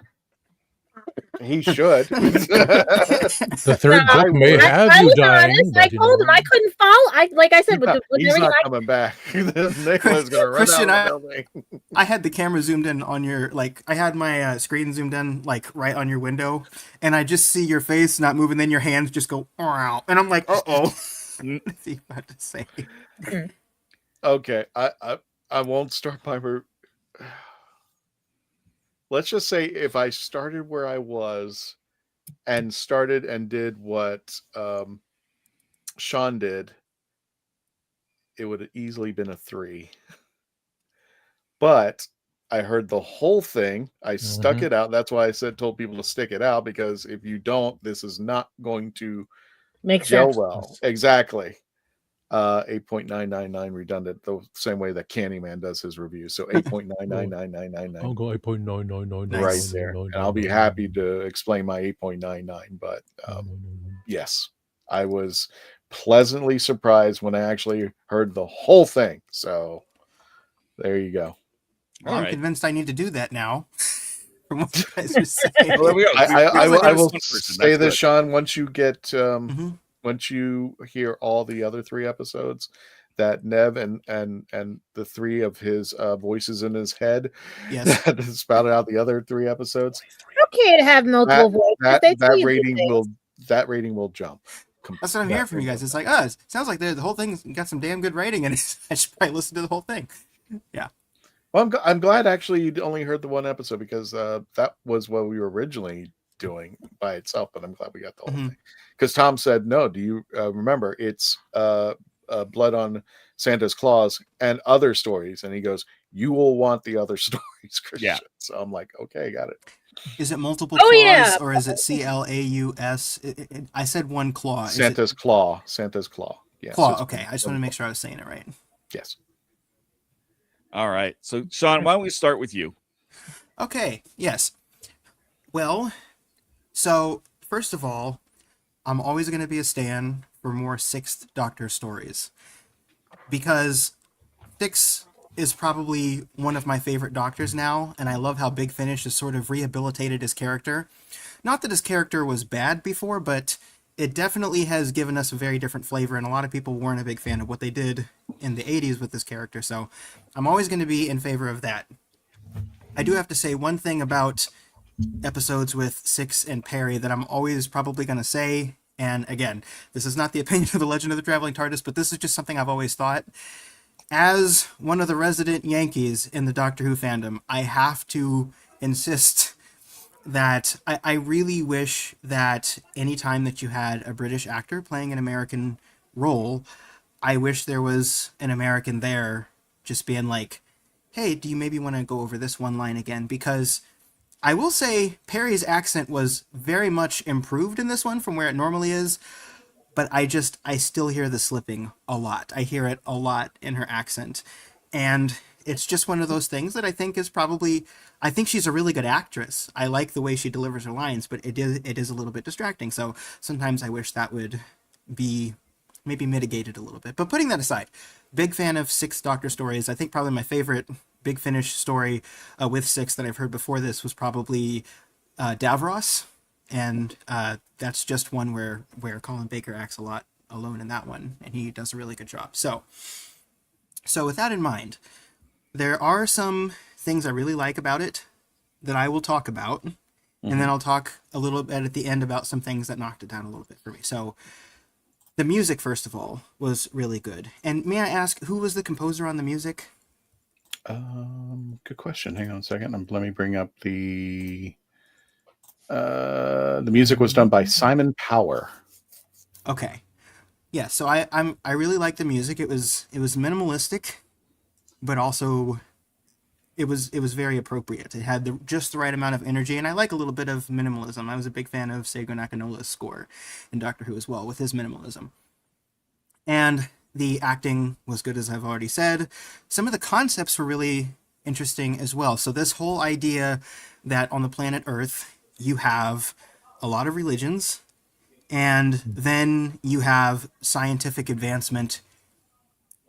Speaker 2: He should.
Speaker 5: The third book may have you dying.
Speaker 9: I told him I couldn't follow. Like I said,
Speaker 2: he's not coming back. Nicholas going to run
Speaker 6: Christian,
Speaker 2: out of the building.
Speaker 6: I had the camera zoomed in on your, I had my screen zoomed in, right on your window, and I just see your face not moving, then your hands just go, and I'm like, uh-oh. What's he about to say?
Speaker 2: Okay, I won't start my... Let's just say if I started where I was and started and did what Sean did, it would have easily been a 3. But I heard the whole thing. I stuck it out. That's why I told people to stick it out, because if you don't, this is not going to
Speaker 9: make
Speaker 2: gel
Speaker 9: sense.
Speaker 2: Well. Exactly. 8.999 redundant, the same way that Candyman does his review. So 8.99999.
Speaker 5: I'll go 8.999
Speaker 2: right there. And I'll be happy to explain my 8.99. But yes, I was pleasantly surprised when I actually heard the whole thing. So there you go.
Speaker 6: Well, I'm convinced I need to do that now. From what you guys are saying.
Speaker 2: Well, I will say this, Sean. Once you get once you hear all the other 3 episodes, that Nev and the three of his voices in his head
Speaker 6: Yes.
Speaker 2: that spouted out the other 3 episodes.
Speaker 9: Okay to have multiple voices. They tell you
Speaker 2: That rating will jump.
Speaker 6: That's what I'm hearing from you guys. It's like, oh, it sounds like the whole thing's got some damn good rating, and I should probably listen to the whole thing. Yeah.
Speaker 2: Well, I'm glad actually you only heard the one episode, because that was what we were originally doing by itself, but I'm glad we got the whole thing. Because Tom said, no, do you remember it's Blood on Santa's Claws and other stories? And he goes, you will want the other stories, Christian.
Speaker 4: Yeah.
Speaker 2: So I'm like, okay, got it.
Speaker 6: Is it multiple claws, or is it CLAUS? I said one claw.
Speaker 2: Santa's Claw. Santa's Claw. Yes.
Speaker 6: Claw. Okay. I just want to make sure I was saying it right.
Speaker 2: Yes.
Speaker 4: All right. So, Sean, why don't we start with you?
Speaker 6: Okay. Yes. Well, so first of all, I'm always going to be a stan for more Sixth Doctor stories, because Six is probably one of my favorite Doctors now, and I love how Big Finish has sort of rehabilitated his character. Not that his character was bad before, but it definitely has given us a very different flavor, and a lot of people weren't a big fan of what they did in the 80s with this character, so I'm always going to be in favor of that. I do have to say one thing about episodes with Six and Perry that I'm always probably going to say, and again, this is not the opinion of the Legend of the Traveling TARDIS, but this is just something I've always thought. As one of the resident Yankees in the Doctor Who fandom, I have to insist that I really wish that any time that you had a British actor playing an American role, I wish there was an American there just being like, hey, do you maybe want to go over this one line again? Because I will say Perry's accent was very much improved in this one from where it normally is, but I still hear the slipping a lot. I hear it a lot in her accent. And it's just one of those things that I think is probably, I think she's a really good actress. I like the way she delivers her lines, but it is a little bit distracting. So sometimes I wish that would be maybe mitigated a little bit. But putting that aside, big fan of Sixth Doctor stories. I think probably my favorite Big Finish story with Six that I've heard before this was probably Davros. And that's just one where Colin Baker acts a lot alone in that one, and he does a really good job. So with that in mind, there are some things I really like about it that I will talk about, and then I'll talk a little bit at the end about some things that knocked it down a little bit for me. So the music, first of all, was really good. And may I ask, who was the composer on the music?
Speaker 2: Good question. Hang on a second. Let me bring up the music was done by Simon Power.
Speaker 6: Okay. Yeah, so I really like the music. It was minimalistic, but also it was very appropriate. It had just the right amount of energy, and I like a little bit of minimalism. I was a big fan of Seigo Nakanola's score in Doctor Who as well, with his minimalism. And the acting was good, as I've already said. Some of the concepts were really interesting as well. So this whole idea that on the planet Earth, you have a lot of religions, and then you have scientific advancement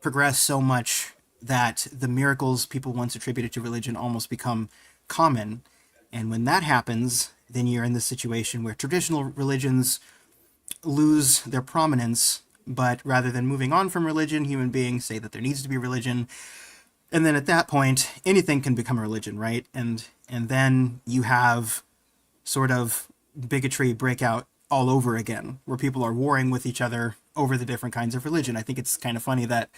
Speaker 6: progress so much that the miracles people once attributed to religion almost become common. And when that happens, then you're in the situation where traditional religions lose their prominence, but rather than moving on from religion, human beings say that there needs to be religion. And then at that point, anything can become a religion, right? And then you have sort of bigotry break out all over again, where people are warring with each other over the different kinds of religion. I think it's kind of funny that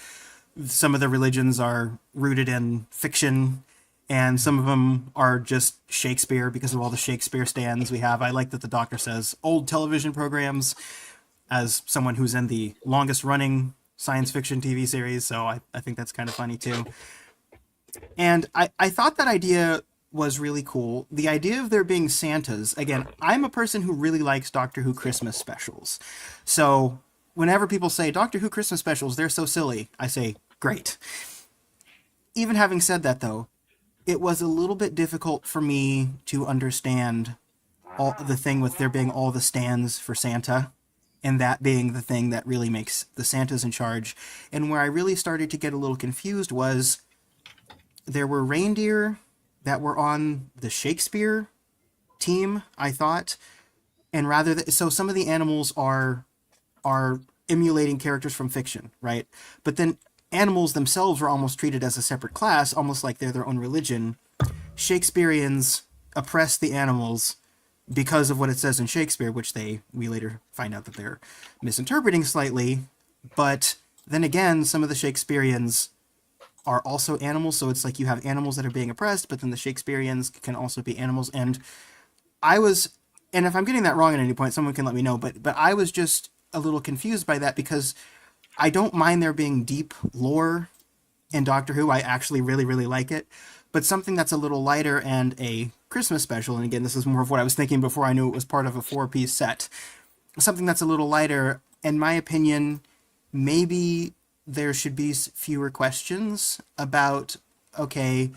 Speaker 6: some of the religions are rooted in fiction, and some of them are just Shakespeare because of all the Shakespeare stands we have. I like that the Doctor says old television programs, as someone who's in the longest running science fiction TV series, so I think that's kind of funny too. And I thought that idea was really cool. The idea of there being Santas, again, I'm a person who really likes Doctor Who Christmas specials. So whenever people say Doctor Who Christmas specials, they're so silly, I say, great. Even having said that, though, it was a little bit difficult for me to understand all the thing with there being all the stands for Santa, and that being the thing that really makes the Santas in charge. And where I really started to get a little confused was there were reindeer that were on the Shakespeare team, I thought, and so some of the animals are emulating characters from fiction, right? But then animals themselves were almost treated as a separate class, almost like they're their own religion. Shakespeareans oppress the animals because of what it says in Shakespeare, which we later find out that they're misinterpreting slightly. But then again, some of the Shakespeareans are also animals, so it's like you have animals that are being oppressed, but then the Shakespeareans can also be animals. And if I'm getting that wrong at any point, someone can let me know, but I was just a little confused by that, because I don't mind there being deep lore in Doctor Who. I actually really, really like it. But something that's a little lighter and a Christmas special, and again, this is more of what I was thinking before I knew it was part of a 4-piece set. Something that's a little lighter, in my opinion, maybe there should be fewer questions about, okay,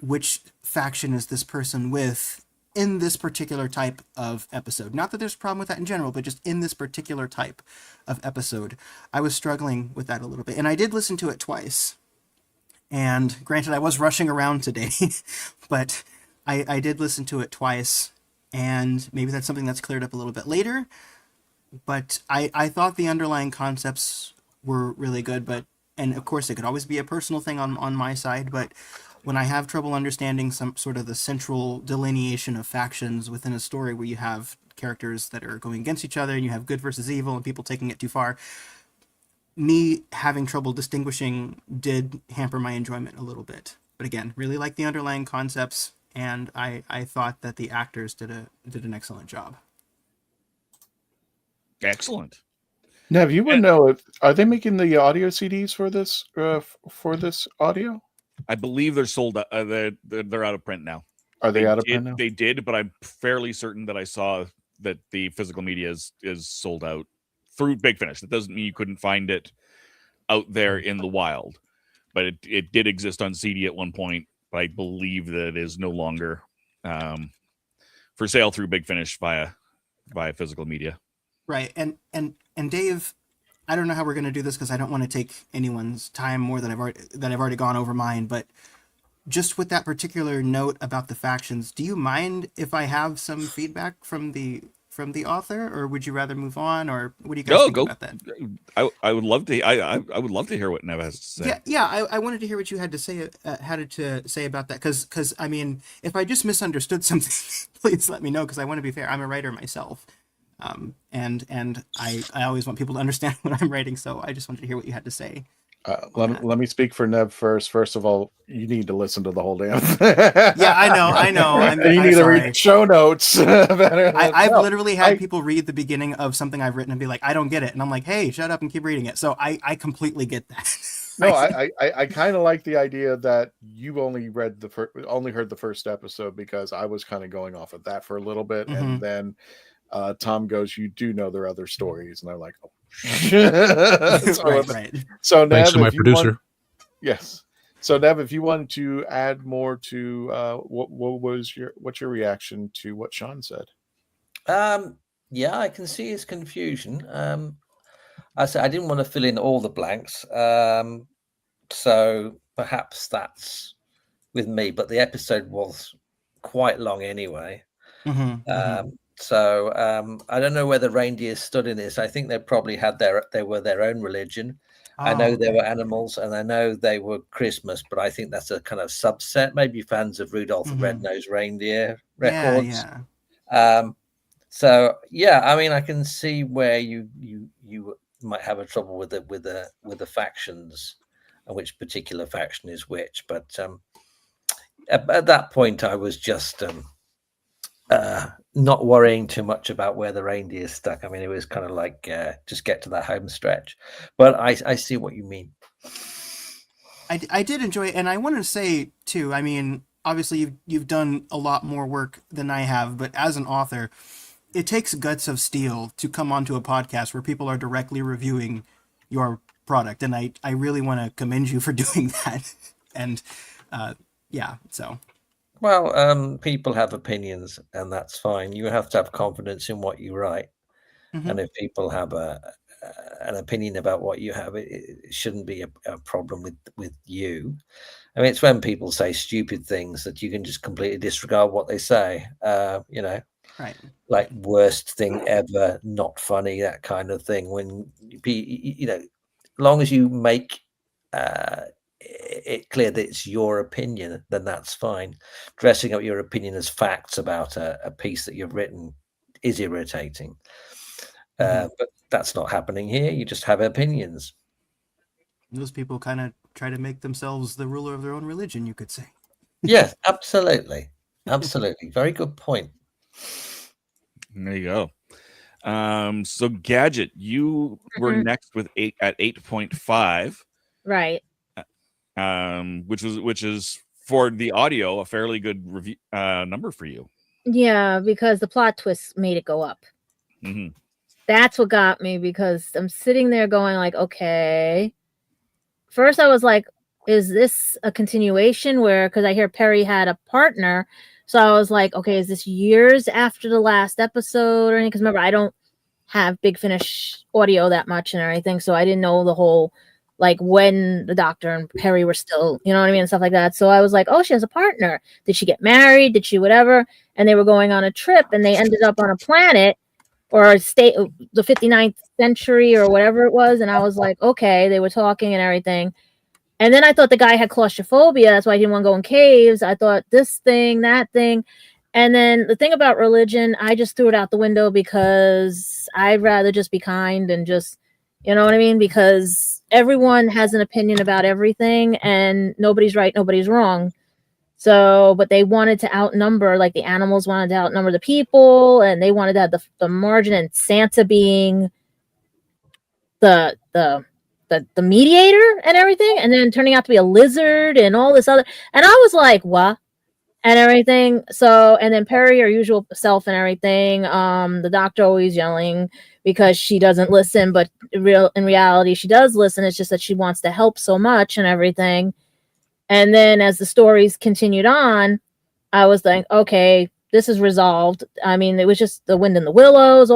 Speaker 6: which faction is this person with in this particular type of episode. Not that there's a problem with that in general, but just in this particular type of episode. I was struggling with that a little bit. And I did listen to it twice. And granted, I was rushing around today, but I did listen to it twice. And maybe that's something that's cleared up a little bit later. But I thought the underlying concepts were really good. And of course, it could always be a personal thing on my side. But when I have trouble understanding some sort of the central delineation of factions within a story where you have characters that are going against each other and you have good versus evil and people taking it too far, me having trouble distinguishing did hamper my enjoyment a little bit. But again, really like the underlying concepts, and I thought that the actors did an excellent job.
Speaker 4: Excellent.
Speaker 2: Nev, you would know, are they making the audio CDs for this audio?
Speaker 4: I believe they're sold. They're out of print now.
Speaker 2: Are they out of print now?
Speaker 4: They did, but I'm fairly certain that I saw that the physical media is sold out through Big Finish. That doesn't mean you couldn't find it out there in the wild, but it did exist on CD at one point. But I believe that it is no longer for sale through Big Finish via physical media.
Speaker 6: Right, and Dave, I don't know how we're going to do this because I don't want to take anyone's time more than I've already gone over mine. But just with that particular note about the factions, do you mind if I have some feedback from the author, or would you rather move on, or what do you guys think about that?
Speaker 4: I would love to. I would love to hear what Nev has to say.
Speaker 6: Yeah. I wanted to hear what you had to say about that, because I mean, if I just misunderstood something, please let me know, because I want to be fair. I'm a writer myself. And I always want people to understand what I'm writing, so I just wanted to hear what you had to say.
Speaker 2: Let me speak for Nev first. First of all, you need to listen to the whole damn thing.
Speaker 6: Yeah, I know.
Speaker 2: You need to read the show notes.
Speaker 6: I've literally had people read the beginning of something I've written and be like, I don't get it. And I'm like, hey, shut up and keep reading it. So I completely get that.
Speaker 2: No, I kind of like the idea that you only heard the first episode, because I was kind of going off of that for a little bit. Mm-hmm. And then Tom goes, you do know there are other stories. And I'm like, oh,
Speaker 6: right.
Speaker 2: So Nev,
Speaker 5: thanks to my producer.
Speaker 2: Yes. So Nev, if you want to add more to what's your reaction to what Sean said?
Speaker 7: Yeah, I can see his confusion. I said I didn't want to fill in all the blanks. So perhaps that's with me, but the episode was quite long anyway.
Speaker 6: Mm-hmm.
Speaker 7: So I don't know where the reindeer stood in this. I think they probably had their own religion. I know they were animals, and I know they were Christmas, but I think that's a kind of subset. Maybe fans of Rudolph the Red-Nosed Reindeer records.
Speaker 6: Yeah.
Speaker 7: So yeah, I mean, I can see where you might have a trouble with the factions and which particular faction is which. But at that point, I was just not worrying too much about where the reindeer stuck. I mean, it was kind of like just get to that home stretch. But I see what you mean.
Speaker 6: I did enjoy it, and I wanted to say too, I mean, obviously you've done a lot more work than I have, but as an author, it takes guts of steel to come onto a podcast where people are directly reviewing your product, and I really want to commend you for doing that. And yeah, so.
Speaker 7: Well, people have opinions, and that's fine. You have to have confidence in what you write. Mm-hmm. And if people have an opinion about what you have, it shouldn't be a problem with you. I mean, it's when people say stupid things that you can just completely disregard what they say.
Speaker 6: Right.
Speaker 7: Like worst thing ever, not funny, that kind of thing. When as long as you make it clear that it's your opinion, then that's fine. Dressing up your opinion as facts about a piece that you've written is irritating. But that's not happening here. You just have opinions.
Speaker 6: Those people kind of try to make themselves the ruler of their own religion, you could say.
Speaker 7: Yes, absolutely. Absolutely. Very good point.
Speaker 4: There you go. So Gadget, you were next with 8.5.
Speaker 9: Right.
Speaker 4: Which is for the audio a fairly good review number for you.
Speaker 9: Yeah, because the plot twist made it go up. That's what got me, because I'm sitting there going like, okay. First I was like, is this a continuation where, because I hear Perry had a partner, so I was like, okay, is this years after the last episode or anything? Because remember, I don't have Big Finish audio that much and everything, so I didn't know the whole, like, when the Doctor and Perry were still, you know what I mean, and stuff like that. So I was like, oh, she has a partner. Did she get married? Did she whatever? And they were going on a trip, and they ended up on a planet or a state, the 59th century or whatever it was. And I was like, okay, they were talking and everything. And then I thought the guy had claustrophobia. That's why I didn't want to go in caves. I thought this thing, that thing. And then the thing about religion, I just threw it out the window because I'd rather just be kind and just, you know what I mean? Because everyone has an opinion about everything and nobody's right, nobody's wrong. So, but they wanted to outnumber, like the animals wanted to outnumber the people, and they wanted to have the margin, and Santa being the mediator and everything, and then turning out to be a lizard and all this other, and I was like, what? And everything. So, and then Perry, her usual self and everything. The Doctor always yelling because she doesn't listen, but in reality, she does listen. It's just that she wants to help so much and everything. And then as the stories continued on, I was like, okay, this is resolved. I mean, it was just the wind in the willows.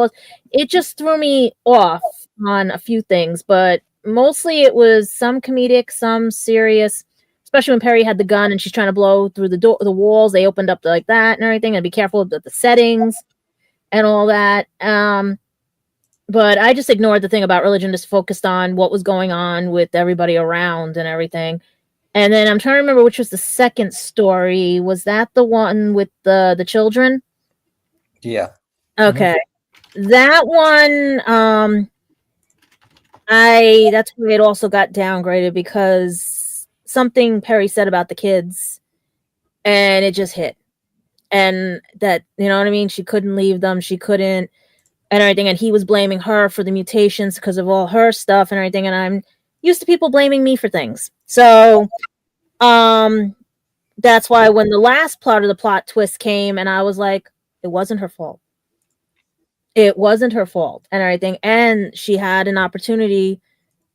Speaker 9: It just threw me off on a few things, but mostly it was some comedic, some serious, especially when Perry had the gun and she's trying to blow through the walls. They opened up like that and everything, and be careful of the settings and all that. But I just ignored the thing about religion, just focused on what was going on with everybody around and everything. And then I'm trying to remember which was the second story. Was that the one with the children?
Speaker 7: Yeah.
Speaker 9: Okay. That one, that's where it also got downgraded because something Perry said about the kids, and it just hit. And that, you know what I mean? She couldn't leave them. She couldn't, and everything. And he was blaming her for the mutations because of all her stuff and everything. And I'm used to people blaming me for things. So, that's why when the last part of the plot twist came, and I was like, it wasn't her fault. It wasn't her fault and everything. And she had an opportunity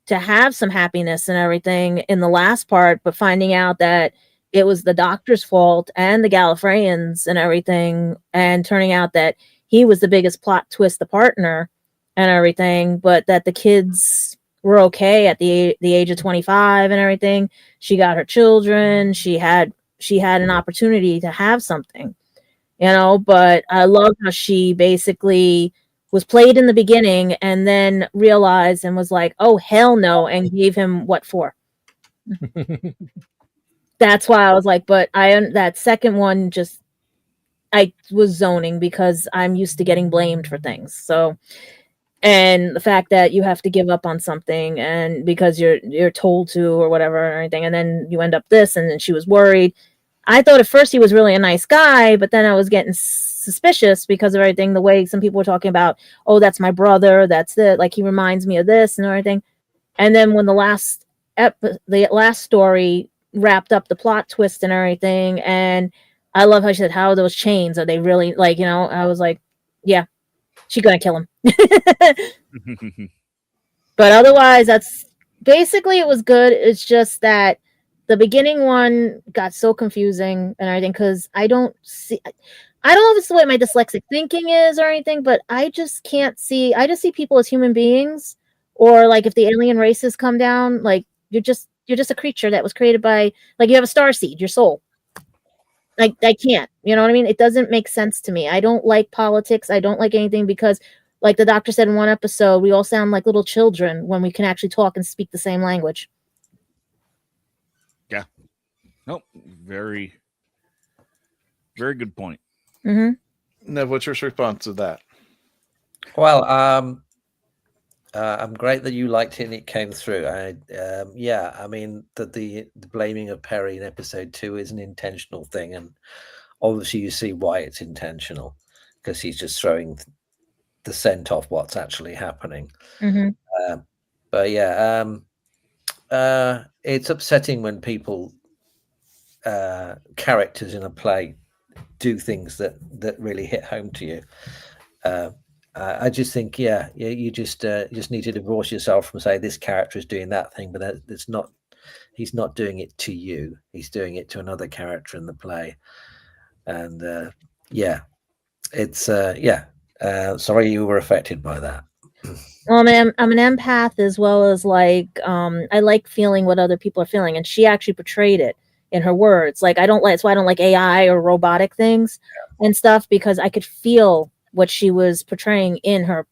Speaker 9: to have some happiness and everything in the last part, but finding out that it was the Doctor's fault and the Gallifreyans and everything, and turning out that he was the biggest plot twist, the partner and everything, but that the kids were okay at the age of 25 and everything. She got her children. She had an opportunity to have something, you know, but I love how she basically was played in the beginning and then realized and was like, oh, hell no, and gave him what for. That's why I was like, but that second one, just, I was zoning because I'm used to getting blamed for things. So, and the fact that you have to give up on something and because you're told to or whatever or anything, and then you end up this, and then she was worried. I thought at first he was really a nice guy, but then I was getting suspicious because of everything, the way some people were talking about, oh, that's my brother, that's it, like he reminds me of this and everything. And then when the last story wrapped up the plot twist and everything, and I love how she said, how are those chains? Are they really, like, you know, I was like, yeah, she's gonna kill him. But otherwise, that's basically, it was good. It's just that the beginning one got so confusing and everything because I don't know if it's the way my dyslexic thinking is or anything, but I just can't see. I just see people as human beings, or like if the alien races come down, like you're just a creature that was created by, like, you have a starseed, your soul. Like, I can't, you know what I mean? It doesn't make sense to me. I don't like politics. I don't like anything because, like the Doctor said in one episode, we all sound like little children when we can actually talk and speak the same language.
Speaker 4: Nope. Very, very good point.
Speaker 2: Nev, what's your response to that?
Speaker 7: Well, I'm great that you liked it and it came through. Yeah, I mean the blaming of Perry in episode 2 is an intentional thing, and obviously you see why it's intentional, because he's just throwing the scent off what's actually happening. But yeah, it's upsetting when people, characters in a play, do things that really hit home to you. I just think, you just need to divorce yourself from, say, this character is doing that thing, but it's not. He's not doing it to you. He's doing it to another character in the play, and it's sorry you were affected by that.
Speaker 9: Well, I'm an empath as well as I like feeling what other people are feeling, and she actually portrayed it in her words. Like that's why I don't like AI or robotic things and stuff, because I could feel what she was portraying in her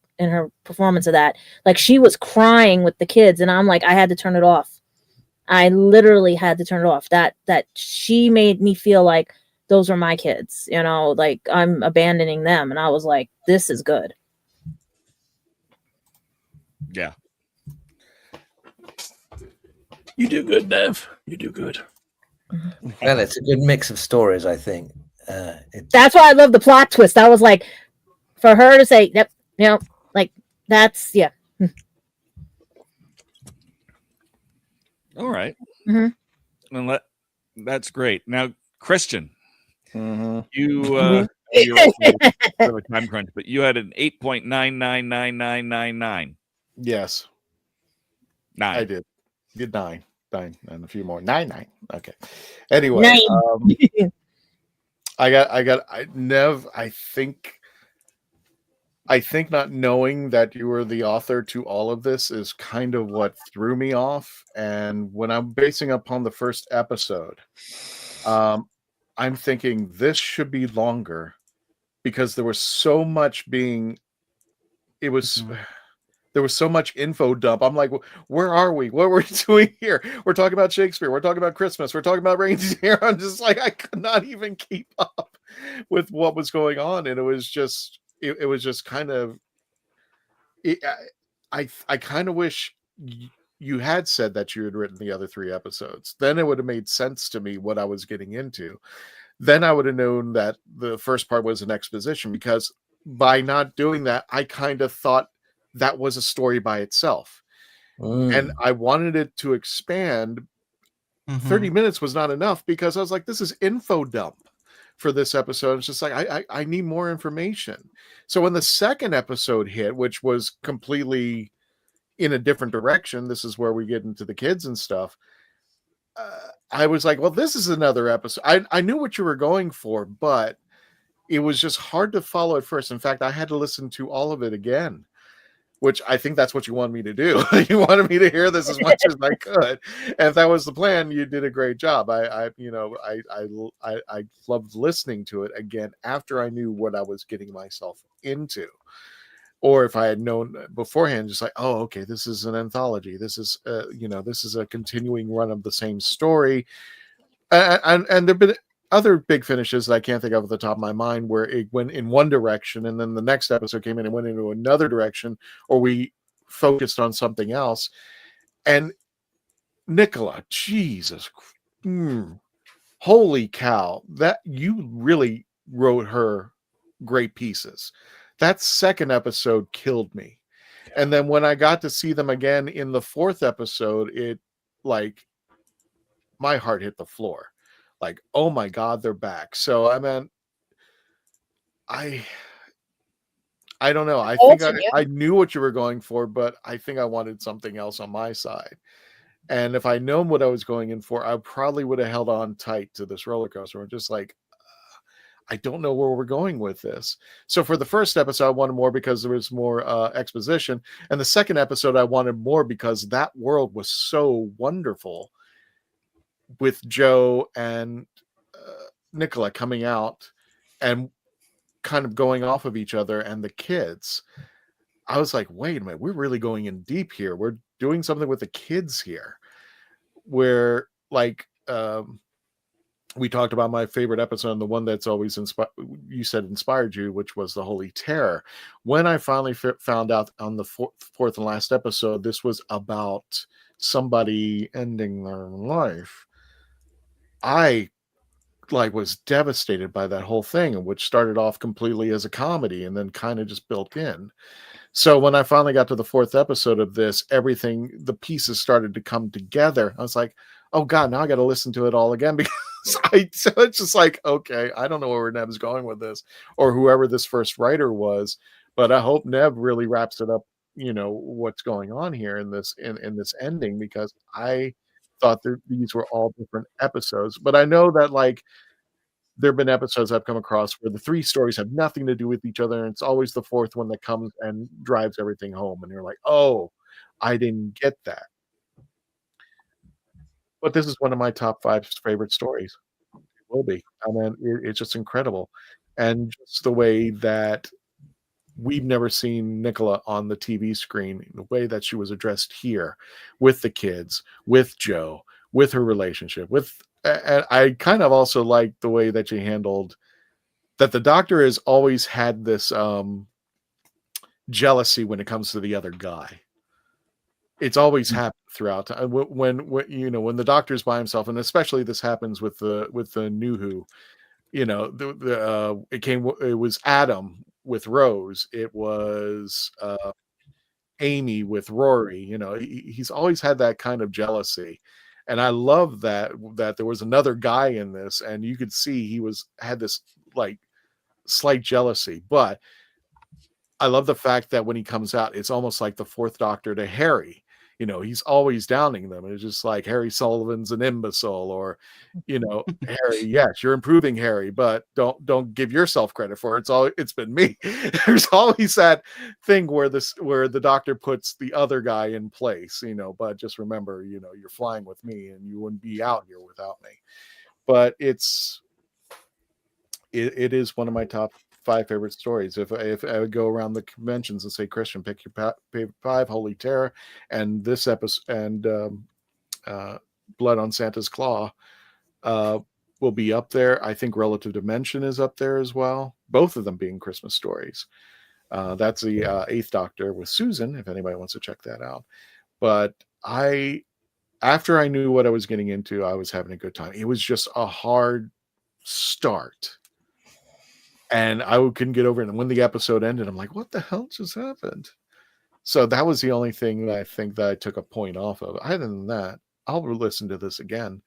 Speaker 9: performance of that. Like she was crying with the kids, and I'm like, I had to turn it off. I literally had to turn it off. That she made me feel like those were my kids, like I'm abandoning them, and I was like, this is good.
Speaker 4: Yeah.
Speaker 5: You do good, Nev. You do good.
Speaker 7: Well, it's a good mix of stories, I think.
Speaker 9: That's why I love the plot twist. I was like, for her to say, yep, like that's
Speaker 4: All right. And that's great. Now, Christian, you you're a time crunch, but you had an 8.999999.
Speaker 2: Yes.
Speaker 4: 9.
Speaker 2: I did. Did 9, and a few more. 9. Okay. Anyway, Nev. I think not knowing that you were the author to all of this is kind of what threw me off. And when I'm basing upon the first episode, I'm thinking this should be longer, because there was so much there was so much info dump. I'm like, where are we? What are we doing here? We're talking about Shakespeare. We're talking about Christmas. We're talking about reindeer. I'm just like, I could not even keep up with what was going on. And it was just kind of, I kind of wish you had said that you had written the other 3 episodes. Then it would have made sense to me what I was getting into. Then I would have known that the first part was an exposition, because by not doing that, I kind of thought that was a story by itself. And I wanted it to expand. 30 minutes was not enough, because I was like, this is info dump for this episode. It's just like, I need more information. So when the second episode hit, which was completely in a different direction, this is where we get into the kids and stuff. I was like, well, this is another episode. I knew what you were going for, but it was just hard to follow at first. In fact, I had to listen to all of it again, which I think that's what you wanted me to do. You wanted me to hear this as much as I could. And if that was the plan, you did a great job. I loved listening to it again after I knew what I was getting myself into. Or if I had known beforehand, just like, oh, okay, this is an anthology. This is, this is a continuing run of the same story. And there've been other big finishes that I can't think of at the top of my mind, where it went in one direction and then the next episode came in and went into another direction, or we focused on something else. And Nicola, Jesus, holy cow, that you really wrote her great pieces. That second episode killed me. And then when I got to see them again in the 4th episode, it like my heart hit the floor. Like, oh my God, they're back. So I mean, I don't know. I think I knew what you were going for, but I think I wanted something else on my side. And if I'd known what I was going in for, I probably would have held on tight to this roller coaster. I'm just like, I don't know where we're going with this. So for the first episode, I wanted more because there was more exposition. And the second episode, I wanted more because that world was so wonderful, with Joe and Nicola coming out and kind of going off of each other, and the kids. I was like, wait a minute, we're really going in deep here. We're doing something with the kids here, where like we talked about my favorite episode, and the one that's always you said inspired you, which was the Holy Terror. When I finally found out on the fourth and last episode, this was about somebody ending their life, I was devastated by that whole thing, which started off completely as a comedy and then kind of just built in. So when I finally got to the fourth episode of this, everything, the pieces started to come together. I was like, oh God, now I got to listen to it all again because so it's just like, okay, I don't know where Nev's going with this or whoever this first writer was, but I hope Nev really wraps it up, what's going on here in this ending, because I thought that these were all different episodes. But I know that there have been episodes I've come across where the three stories have nothing to do with each other, and it's always the fourth one that comes and drives everything home. And you're like, oh, I didn't get that. But this is one of my top 5 favorite stories. It will be. I mean, it's just incredible. And just the way that we've never seen Nicola on the TV screen, the way that she was addressed here with the kids, with Joe, with her relationship, and I kind of also like the way that she handled that the doctor has always had this jealousy when it comes to the other guy. It's always happened throughout when the doctor's by himself, and especially this happens with the new Who. It was Adam with Rose. It was Amy with Rory. He's always had that kind of jealousy. And I love that there was another guy in this, and you could see he had this slight jealousy. But I love the fact that when he comes out, it's almost like the fourth Doctor to Harry. He's always downing them. It's just like Harry Sullivan's an imbecile, or Harry, yes, you're improving, Harry, but don't give yourself credit for it. It's been me. There's always that thing where the Doctor puts the other guy in place, but just remember, you're flying with me and you wouldn't be out here without me. But it is one of my top 5 favorite stories. If I would go around the conventions and say, Christian, pick your favorite 5, Holy Terror, and this episode, and Blood on Santa's Claw will be up there. I think Relative Dimension is up there as well. Both of them being Christmas stories. That's the 8th Doctor with Susan, if anybody wants to check that out. But after I knew what I was getting into, I was having a good time. It was just a hard start. And I couldn't get over it. And when the episode ended, I'm like, what the hell just happened? So that was the only thing that I think that I took a point off of. Other than that, I'll listen to this again.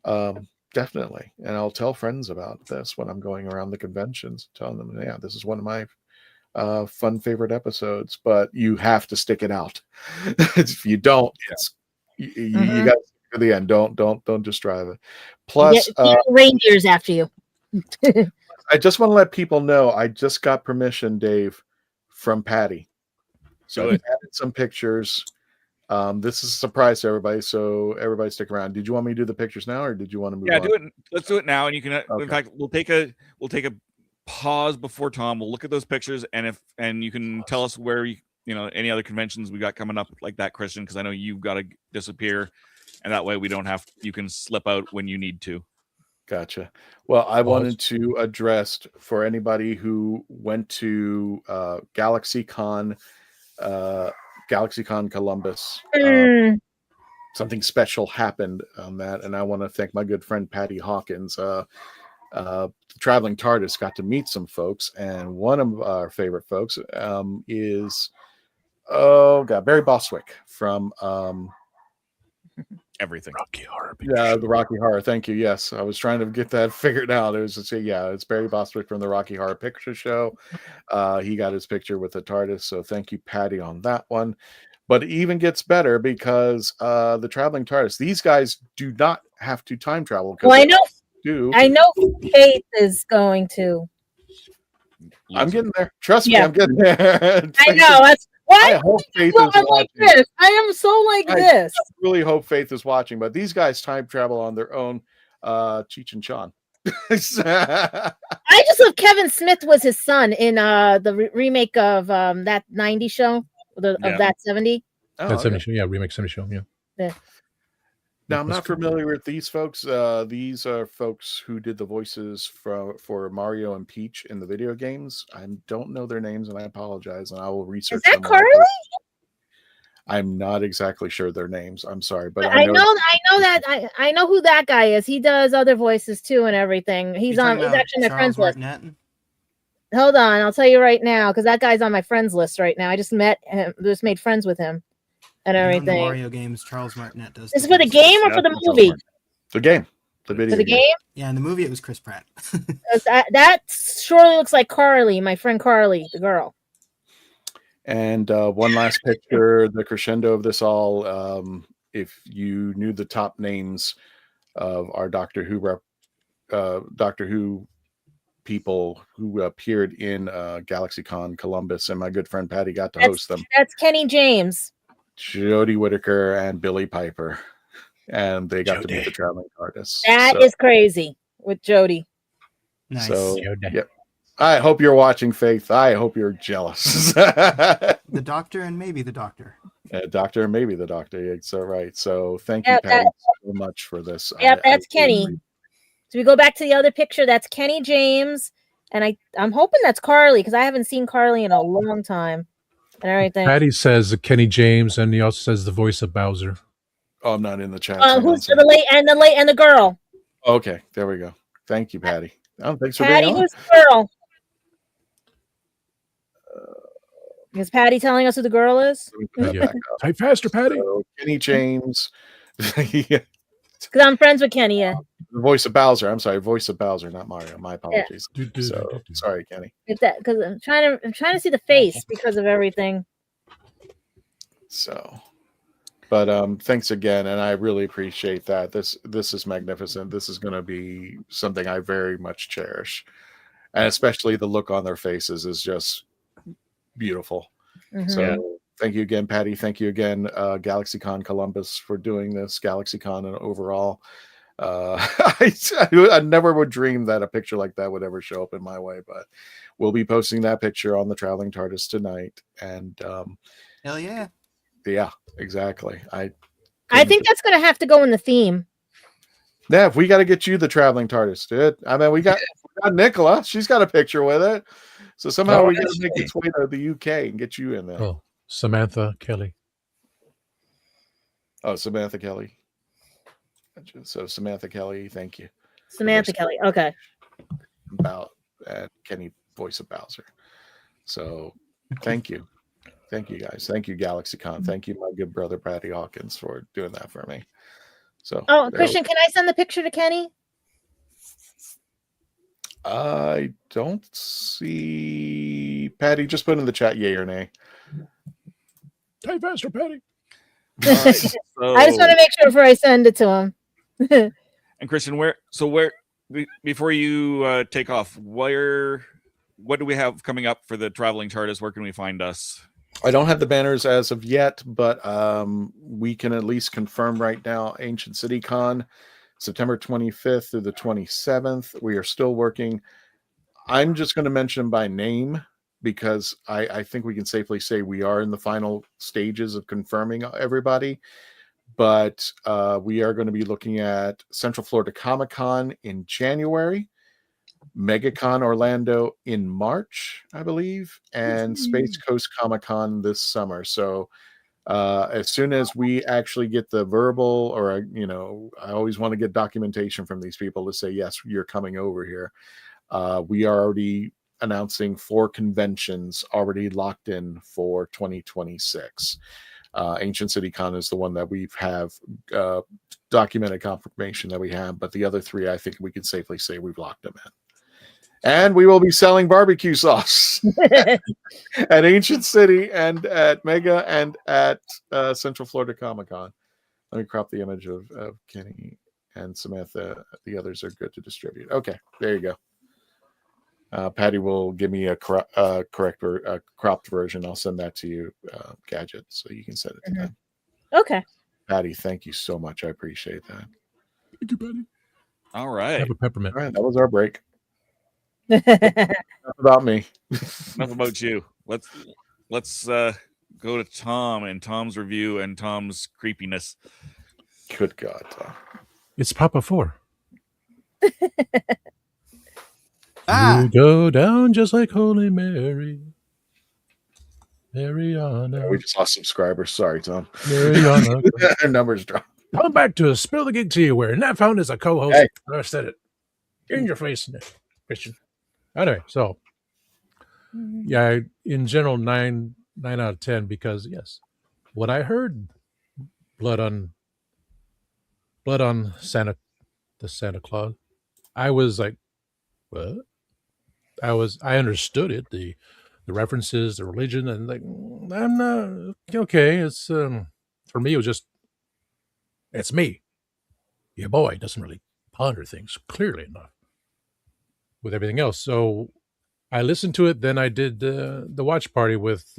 Speaker 2: Definitely. And I'll tell friends about this when I'm going around the conventions, telling them, yeah, this is one of my fun favorite episodes, but you have to stick it out. If you don't, you got to stick to the end. Don't just drive it. Plus,
Speaker 9: reindeers after you.
Speaker 2: I just want to let people know I just got permission, Dave, from Patty. So I added some pictures. This is a surprise to everybody, so everybody stick around. Did you want me to do the pictures now, or did you want to move on?
Speaker 4: Do it. Let's do it now, and you can. Okay. In fact, we'll take a pause before Tom. We'll look at those pictures, and you can tell us where any other conventions we got coming up like that, Christian, because I know you've got to disappear, and that way you can slip out when you need to.
Speaker 2: Gotcha. Well, I wanted to address for anybody who went to GalaxyCon Columbus. Something special happened on that, and I want to thank my good friend Patty Hawkins. The Traveling TARDIS got to meet some folks, and one of our favorite folks is Barry Bostwick from
Speaker 4: everything.
Speaker 5: Rocky Horror.
Speaker 2: Yeah, the Rocky Horror. Thank you. Yes, I was trying to get that figured out. It was it's Barry Bostwick from the Rocky Horror Picture Show. He got his picture with the TARDIS, so thank you, Patty, on that one. But it even gets better because the Traveling TARDIS. These guys do not have to time travel.
Speaker 9: Well, I know Faith is going to.
Speaker 2: I'm getting there. Trust me, I'm getting there.
Speaker 9: I know. That's why
Speaker 2: I hope Faith is watching.
Speaker 9: Like this. I am so like this.
Speaker 2: I really hope Faith is watching, but these guys time travel on their own. Cheech and Chong.
Speaker 9: I just love Kevin Smith was his son in the remake of that 90 show of that 70.
Speaker 5: That 70 show, remake 70 show, yeah.
Speaker 2: Now, I'm not familiar with these folks. These are folks who did the voices for Mario and Peach in the video games. I don't know their names, and I apologize, and I will research
Speaker 9: Is that
Speaker 2: them.
Speaker 9: Carly?
Speaker 2: I'm not exactly sure their names. I'm sorry, but
Speaker 9: I know who that guy is. He does other voices too and everything. He's actually on my friends list. Hold on, I'll tell you right now, because that guy's on my friends list right now. I just met him, just made friends with him and everything.
Speaker 6: In the Mario games, Charles Martinet does.
Speaker 9: This is for the game or for the movie?
Speaker 2: The game. The video
Speaker 9: For the game?
Speaker 6: Yeah, in the movie it was Chris Pratt.
Speaker 9: that surely looks like Carly, my friend Carly, the girl.
Speaker 2: And one last picture, the crescendo of this all. If you knew the top names of our Doctor Who people who appeared in GalaxyCon Columbus, and my good friend Patty got to host them.
Speaker 9: That's Kenny James,
Speaker 2: Jodie Whittaker, and Billy Piper, and they got to meet the traveling artists.
Speaker 9: That is crazy with Jodie.
Speaker 6: Nice.
Speaker 2: So, yep. I hope you're watching, Faith. I hope you're jealous.
Speaker 6: The Doctor and maybe the Doctor.
Speaker 2: Doctor and maybe the Doctor. It's all right. So thank you, Patty, so much for this.
Speaker 9: Yeah, that's Kenny. So we go back to the other picture. That's Kenny James, and I'm hoping that's Carly because I haven't seen Carly in a long time. And everything.
Speaker 5: Patty says Kenny James, and he also says the voice of Bowser.
Speaker 2: Oh, I'm not in the chat.
Speaker 9: Who's the girl?
Speaker 2: Okay, there we go. Thank you, Patty. Oh, thanks for
Speaker 9: Patty,
Speaker 2: being on.
Speaker 9: who's the girl? Is Patty telling us who the girl is?
Speaker 5: Type faster, Patty.
Speaker 2: So, Kenny James.
Speaker 9: Because I'm friends with Kenny. Yeah.
Speaker 2: The voice of Bowser. I'm sorry, voice of Bowser, not Mario. My apologies. So sorry, Kenny.
Speaker 9: Because I'm trying to see the face because of everything.
Speaker 2: So, but thanks again, and I really appreciate that. This is magnificent. This is going to be something I very much cherish, and especially the look on their faces is just beautiful.
Speaker 9: Mm-hmm.
Speaker 2: So thank you again, Patty. Thank you again, GalaxyCon Columbus, for doing this. GalaxyCon and overall. I never would dream that a picture like that would ever show up in my way, but we'll be posting that picture on the Traveling TARDIS tonight. And
Speaker 6: hell yeah.
Speaker 2: Yeah, exactly. I
Speaker 9: think that's going to have to go in the theme.
Speaker 2: Nev, we got to get you the Traveling TARDIS, dude. I mean, we got Nicola. She's got a picture with it. So somehow we got to make its way to the UK and get you in there.
Speaker 5: Oh, Samantha Kelly.
Speaker 2: Oh, Samantha Kelly. So Samantha Kelly, thank you.
Speaker 9: Samantha Kelly. Okay.
Speaker 2: About Kenny, voice of Bowser. So thank you. Thank you guys. Thank you, GalaxyCon. Thank you, my good brother Patty Hawkins, for doing that for me. So
Speaker 9: Christian, can I send the picture to Kenny?
Speaker 2: I don't see Patty. Just put in the chat yay or nay.
Speaker 5: Type faster, Patty.
Speaker 4: Right, so,
Speaker 9: I just want to make sure before I send it to him.
Speaker 4: And Christian, before you take off, what do we have coming up for the Traveling TARDIS? Where can we find us?
Speaker 2: I don't have the banners as of yet, but we can at least confirm right now Ancient City Con, September 25th through the 27th. We are still working. I'm just going to mention by name because I think we can safely say we are in the final stages of confirming everybody. But we are going to be looking at Central Florida Comic Con in January, MegaCon Orlando in March, I believe, and Space Coast Comic Con this summer. So as soon as we actually get the verbal, or I always want to get documentation from these people to say, yes, you're coming over here. We are already announcing 4 conventions already locked in for 2026. Ancient City Con is the one that we have documented confirmation that we have, but the other 3, I think we can safely say we've locked them in. And we will be selling barbecue sauce at Ancient City and at Mega and at Central Florida Comic Con. Let me crop the image of Kenny and Samantha. The others are good to distribute. Okay, there you go. Patty will give me a cropped version. I'll send that to you, Gadget, so you can send it to them.
Speaker 9: Okay.
Speaker 2: Patty, thank you so much. I appreciate that.
Speaker 5: Thank you, Patty.
Speaker 4: All right.
Speaker 5: Have a peppermint.
Speaker 2: All right, that was our break. Enough about me.
Speaker 4: Enough about you. Let's go to Tom and Tom's review and Tom's creepiness.
Speaker 2: Good God.
Speaker 5: It's Papa 4.
Speaker 6: Ah!
Speaker 5: You go down just like Holy Mary. Mariana.
Speaker 2: We just lost subscribers. Sorry, Tom.
Speaker 5: Mariana.
Speaker 2: Our numbers dropped.
Speaker 5: Come back to Spill the Gig to you, where Nev Fountain is a co-host.
Speaker 2: Hey.
Speaker 5: I said it. In your face, Christian. Anyway, so yeah, in general, 9 out of 10, because yes, what I heard, blood on Santa, the Santa Claus, I was like, what? I understood it, the references, the religion, and like, I'm not okay. It's for me, it was just, it's me. Your boy doesn't really ponder things clearly enough with everything else. So I listened to it. Then I did the watch party with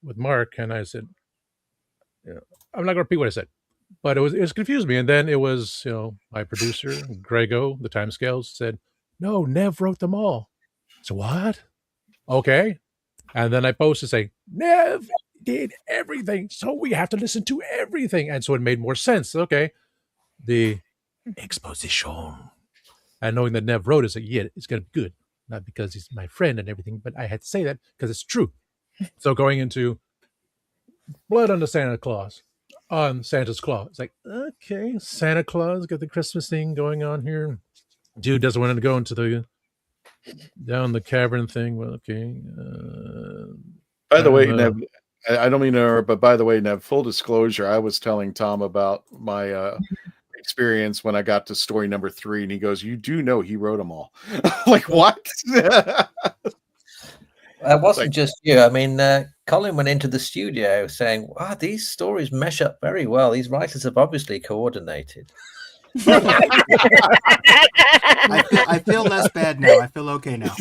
Speaker 5: Mark, and I said, I'm not going to repeat what I said, but it was confused me. And then it was, my producer Grego, the timescales, said, no, Nev wrote them all. So what? Okay. And then I posted say, Nev did everything, so we have to listen to everything. And so it made more sense. Okay. The exposition. And knowing that Nev wrote it, said, yeah, it's going to be good. Not because he's my friend and everything, but I had to say that because it's true. So going into blood on the Santa Claus, on Santa's Claw, it's like, okay, Santa Claus got the Christmas thing going on here. Dude doesn't want to go into the down the cavern thing. Well, okay.
Speaker 2: By the way, Nev, I don't mean to interrupt, but by the way, Nev, full disclosure, I was telling Tom about my experience when I got to story number 3, and he goes, "You do know he wrote them all." Like, what?
Speaker 7: It wasn't just you. I mean, Colin went into the studio saying, wow, these stories mesh up very well. These writers have obviously coordinated.
Speaker 6: I feel less bad now. I feel okay now.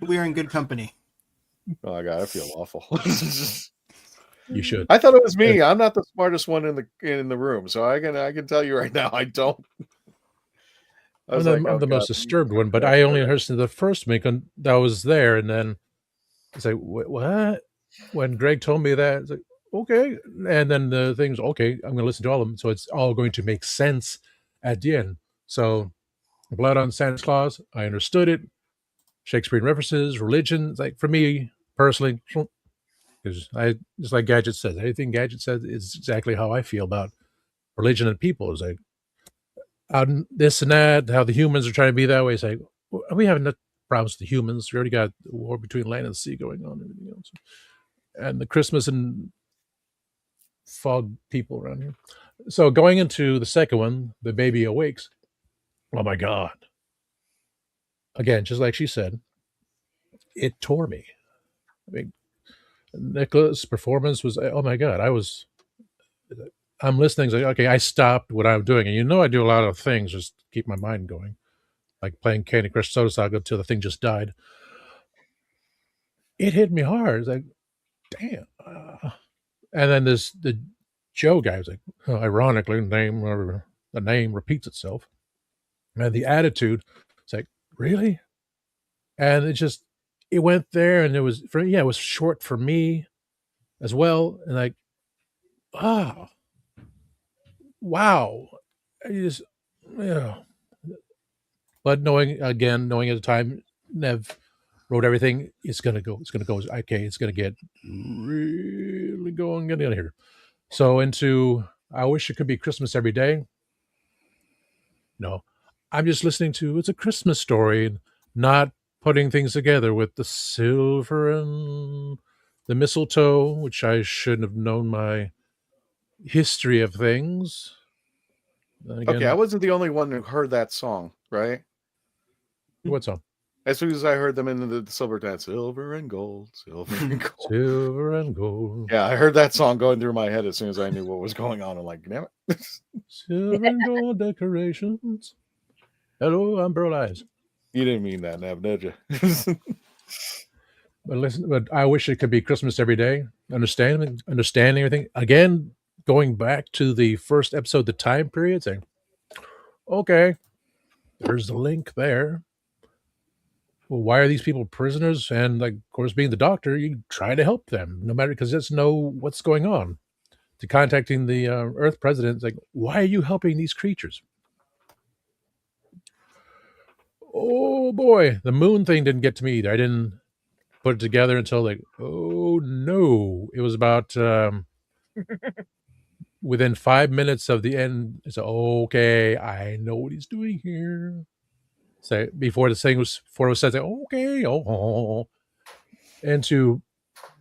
Speaker 6: We are in good company.
Speaker 2: Oh my God, I feel awful.
Speaker 5: You should.
Speaker 2: I thought it was me. I'm not the smartest one in the room, so I can tell you right now, I don't.
Speaker 5: I'm the most disturbed one, but I only heard the first week that was there, and then it's like, what? When Greg told me that, it's like, okay, and then the thing's okay. I'm going to listen to all of them, so it's all going to make sense at the end. So, blood on Santa Claus, I understood it. Shakespearean references, religion, it's like for me personally, because I just like Gadget says, anything Gadget says is exactly how I feel about religion and people. It's like this and that, how the humans are trying to be that way. It's like, we have enough problems with the humans. We already got the war between land and sea going on, and everything else, and the Christmas and fog people around here. So going into the second one, The Baby Awakes. Oh my God. Again, just like she said, it tore me. I mean, Nicholas' performance was, oh my God, I'm listening, like, okay, I stopped what I'm doing. And I do a lot of things just to keep my mind going, like playing Candy Crush Soda Saga until the thing just died. It hit me hard. It's like, damn. And then the Joe guy was like, ironically, the name repeats itself. And the attitude, it's like, really? And it went there, and it was it was short for me as well. And like, wow. But knowing at the time, Nev wrote everything, it's gonna go, okay, it's gonna get really going out of here. So I Wish It Could Be Christmas Every Day. No, I'm just listening to It's a Christmas Story and not putting things together with the silver and the mistletoe, which I shouldn't have known my history of things.
Speaker 2: Again, okay, I wasn't the only one who heard that song, right?
Speaker 5: What song?
Speaker 2: As soon as I heard them in the silver dance, silver and gold, silver and gold.
Speaker 5: Silver and gold.
Speaker 2: Yeah, I heard that song going through my head as soon as I knew what was going on. I'm like, damn it.
Speaker 5: Silver and gold decorations. Hello, umbrella eyes.
Speaker 2: You didn't mean that, Nev, did you?
Speaker 5: But I Wish It Could Be Christmas Every Day. Understanding everything. Again, going back to the first episode, the time period, saying, okay, there's the link there. Well, why are these people prisoners? And like, of course, being the doctor, you try to help them, no matter, because just know what's going on to contacting the Earth president. It's like, why are you helping these creatures? Oh boy, the moon thing didn't get to me either. I didn't put it together until like, oh no, it was about within 5 minutes of the end. It's okay, I know what he's doing here. So before the thing was said, okay, oh, and to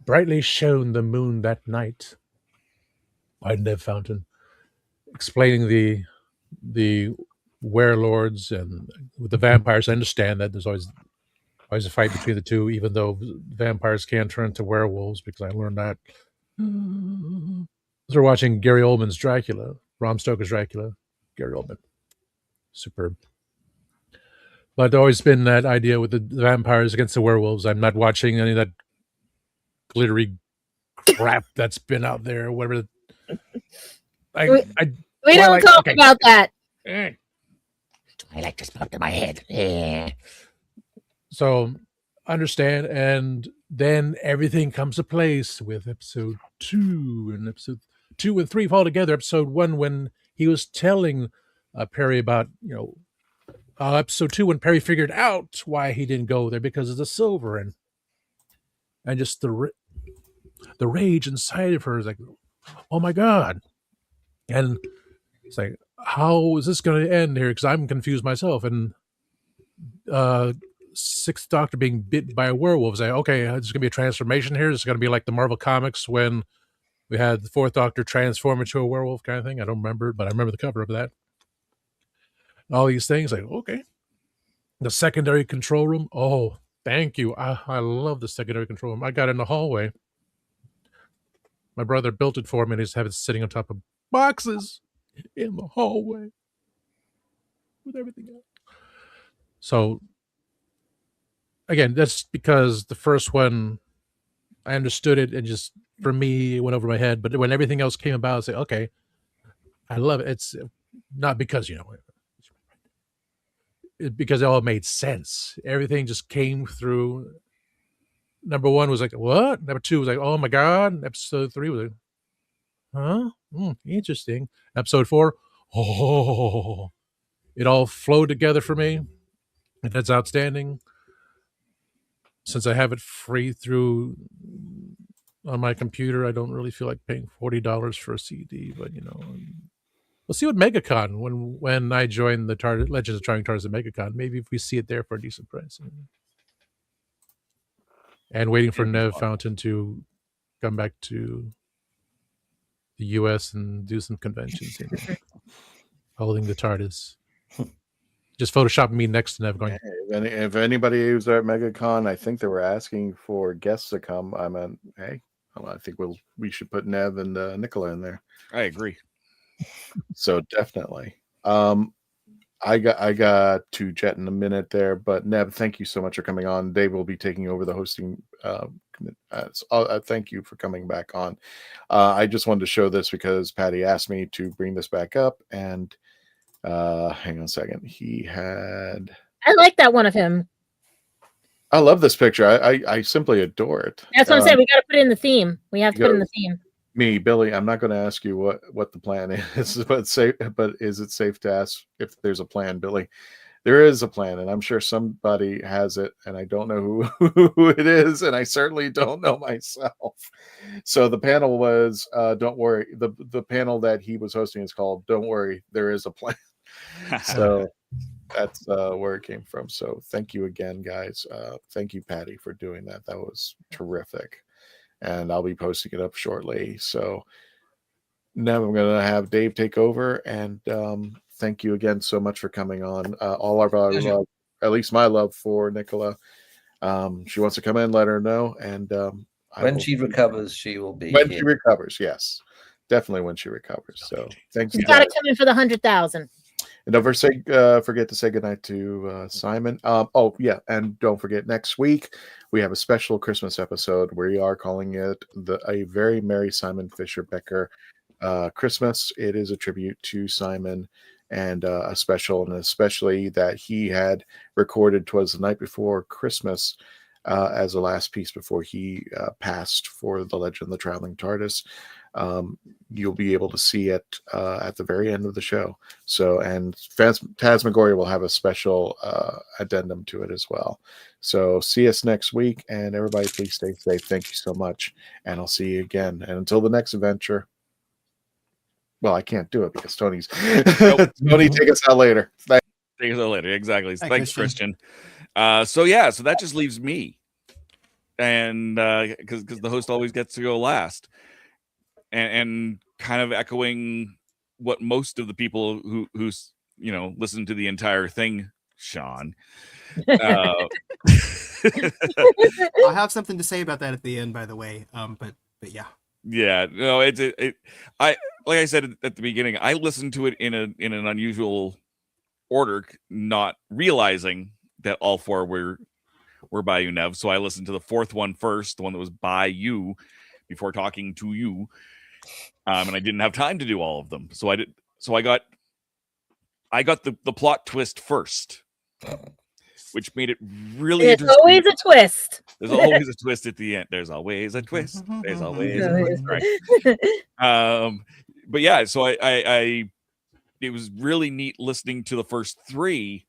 Speaker 5: brightly shone the moon that night by Nev Fountain, explaining the werelords and with the vampires. I understand that there's always a fight between the two, even though vampires can turn into werewolves, because I learned that. We're watching Gary Oldman's Dracula, Bram Stoker's Dracula, Gary Oldman. Superb. But there's always been that idea with the vampires against the werewolves. I'm not watching any of that glittery crap that's been out there, whatever.
Speaker 9: We don't talk about that.
Speaker 10: Twilight just popped in my head.
Speaker 5: So understand, and then everything comes to place with episode 2, and episode 2 and 3 fall together. Episode 1, when he was telling Perry about, episode 2, when Perry figured out why he didn't go there because of the silver, and just the rage inside of her is like, oh my god. And it's like, how is this going to end here? Because I'm confused myself. And Sixth Doctor being bit by a werewolf. Say, okay, there's going to be a transformation here. It's going to be like the Marvel Comics when we had the Fourth Doctor transform into a werewolf kind of thing. I don't remember, but I remember the cover of that. All these things, like, okay. The secondary control room. Oh, thank you. I love the secondary control room. I got in the hallway. My brother built it for me, and he's have it sitting on top of boxes in the hallway with everything else. So again, that's because the first one, I understood it, and just for me, it went over my head. But when everything else came about, I was like, okay, I love it. It's not because, because it all made sense. Everything just came through. Number 1 was like, what? Number 2 was like, oh my god. Episode 3 was like, huh? Interesting. Episode 4, oh, it all flowed together for me, and that's outstanding. Since I have it free through on my computer, I don't really feel like paying $40 for a CD. But we'll see what MegaCon, when I join the Legends of Trying TARDIS at MegaCon. Maybe if we see it there for a decent price. And waiting for Nev Fountain to come back to the US and do some conventions, holding the TARDIS. Just photoshopping me next to Nev going,
Speaker 2: if anybody who's at MegaCon, I think they were asking for guests to come. I meant, hey, I think we should put Nev and Nicola in there.
Speaker 4: I agree.
Speaker 2: So definitely. I got to chat in a minute there, but Nev, thank you so much for coming on. Dave will be taking over the hosting. Thank you for coming back on. I just wanted to show this because Patty asked me to bring this back up, and hang on a second.
Speaker 9: I like that one of him.
Speaker 2: I love this picture. I simply adore it.
Speaker 9: That's what I'm saying. We got to put it in the theme. We have to put it in the theme.
Speaker 2: Me, Billy, I'm not going to ask you what the plan is, but is it safe to ask if there's a plan, Billy? There is a plan, and I'm sure somebody has it, and I don't know who it is, and I certainly don't know myself. So the panel was, don't worry. The panel that he was hosting is called "Don't Worry, There Is a Plan." So that's where it came from. So thank you again, guys. Thank you, Patty, for doing that. That was terrific. And I'll be posting it up shortly. So now I'm going to have Dave take over. And thank you again so much for coming on. All our love, at least my love for Nicola. She wants to come in, let her know. And
Speaker 7: when she recovers, she will be
Speaker 2: when
Speaker 7: here.
Speaker 2: she recovers, yes. Definitely when she recovers. So thanks.
Speaker 9: She's got to come in for the 100,000.
Speaker 2: And don't forget to say goodnight to Simon. Oh, yeah. And don't forget, next week, we have a special Christmas episode. We are calling it A Very Merry Simon Fisher Becker Christmas. It is a tribute to Simon, and a special, and especially that he had recorded, 'twas the night before Christmas, as a last piece before he passed for the Legend of the Traveling TARDIS. You'll be able to see it at the very end of the show. So, and Phantasmagoria will have a special addendum to it as well. So see us next week, and everybody please stay safe. Thank you so much, and I'll see you again. And until the next adventure, well, I can't do it because Tony's Tony, take us out later.
Speaker 4: Take us out later. Exactly. Thanks, Christian. So that just leaves me, and because the host always gets to go last, and kind of echoing what most of the people who listen to the entire thing, Sean.
Speaker 6: I have something to say about that at the end, by the way. But yeah.
Speaker 4: Yeah, no, I like I said at the beginning, I listened to it in an unusual order, not realizing that all four were by you, Nev. So I listened to the fourth one first, the one that was by you, before talking to you. And I didn't have time to do all of them. So I got the plot twist first, which made it really interesting.
Speaker 9: There's always a twist.
Speaker 4: There's always a twist at the end. There's always a twist. There's always a twist. Right. But yeah, so I it was really neat listening to the first three,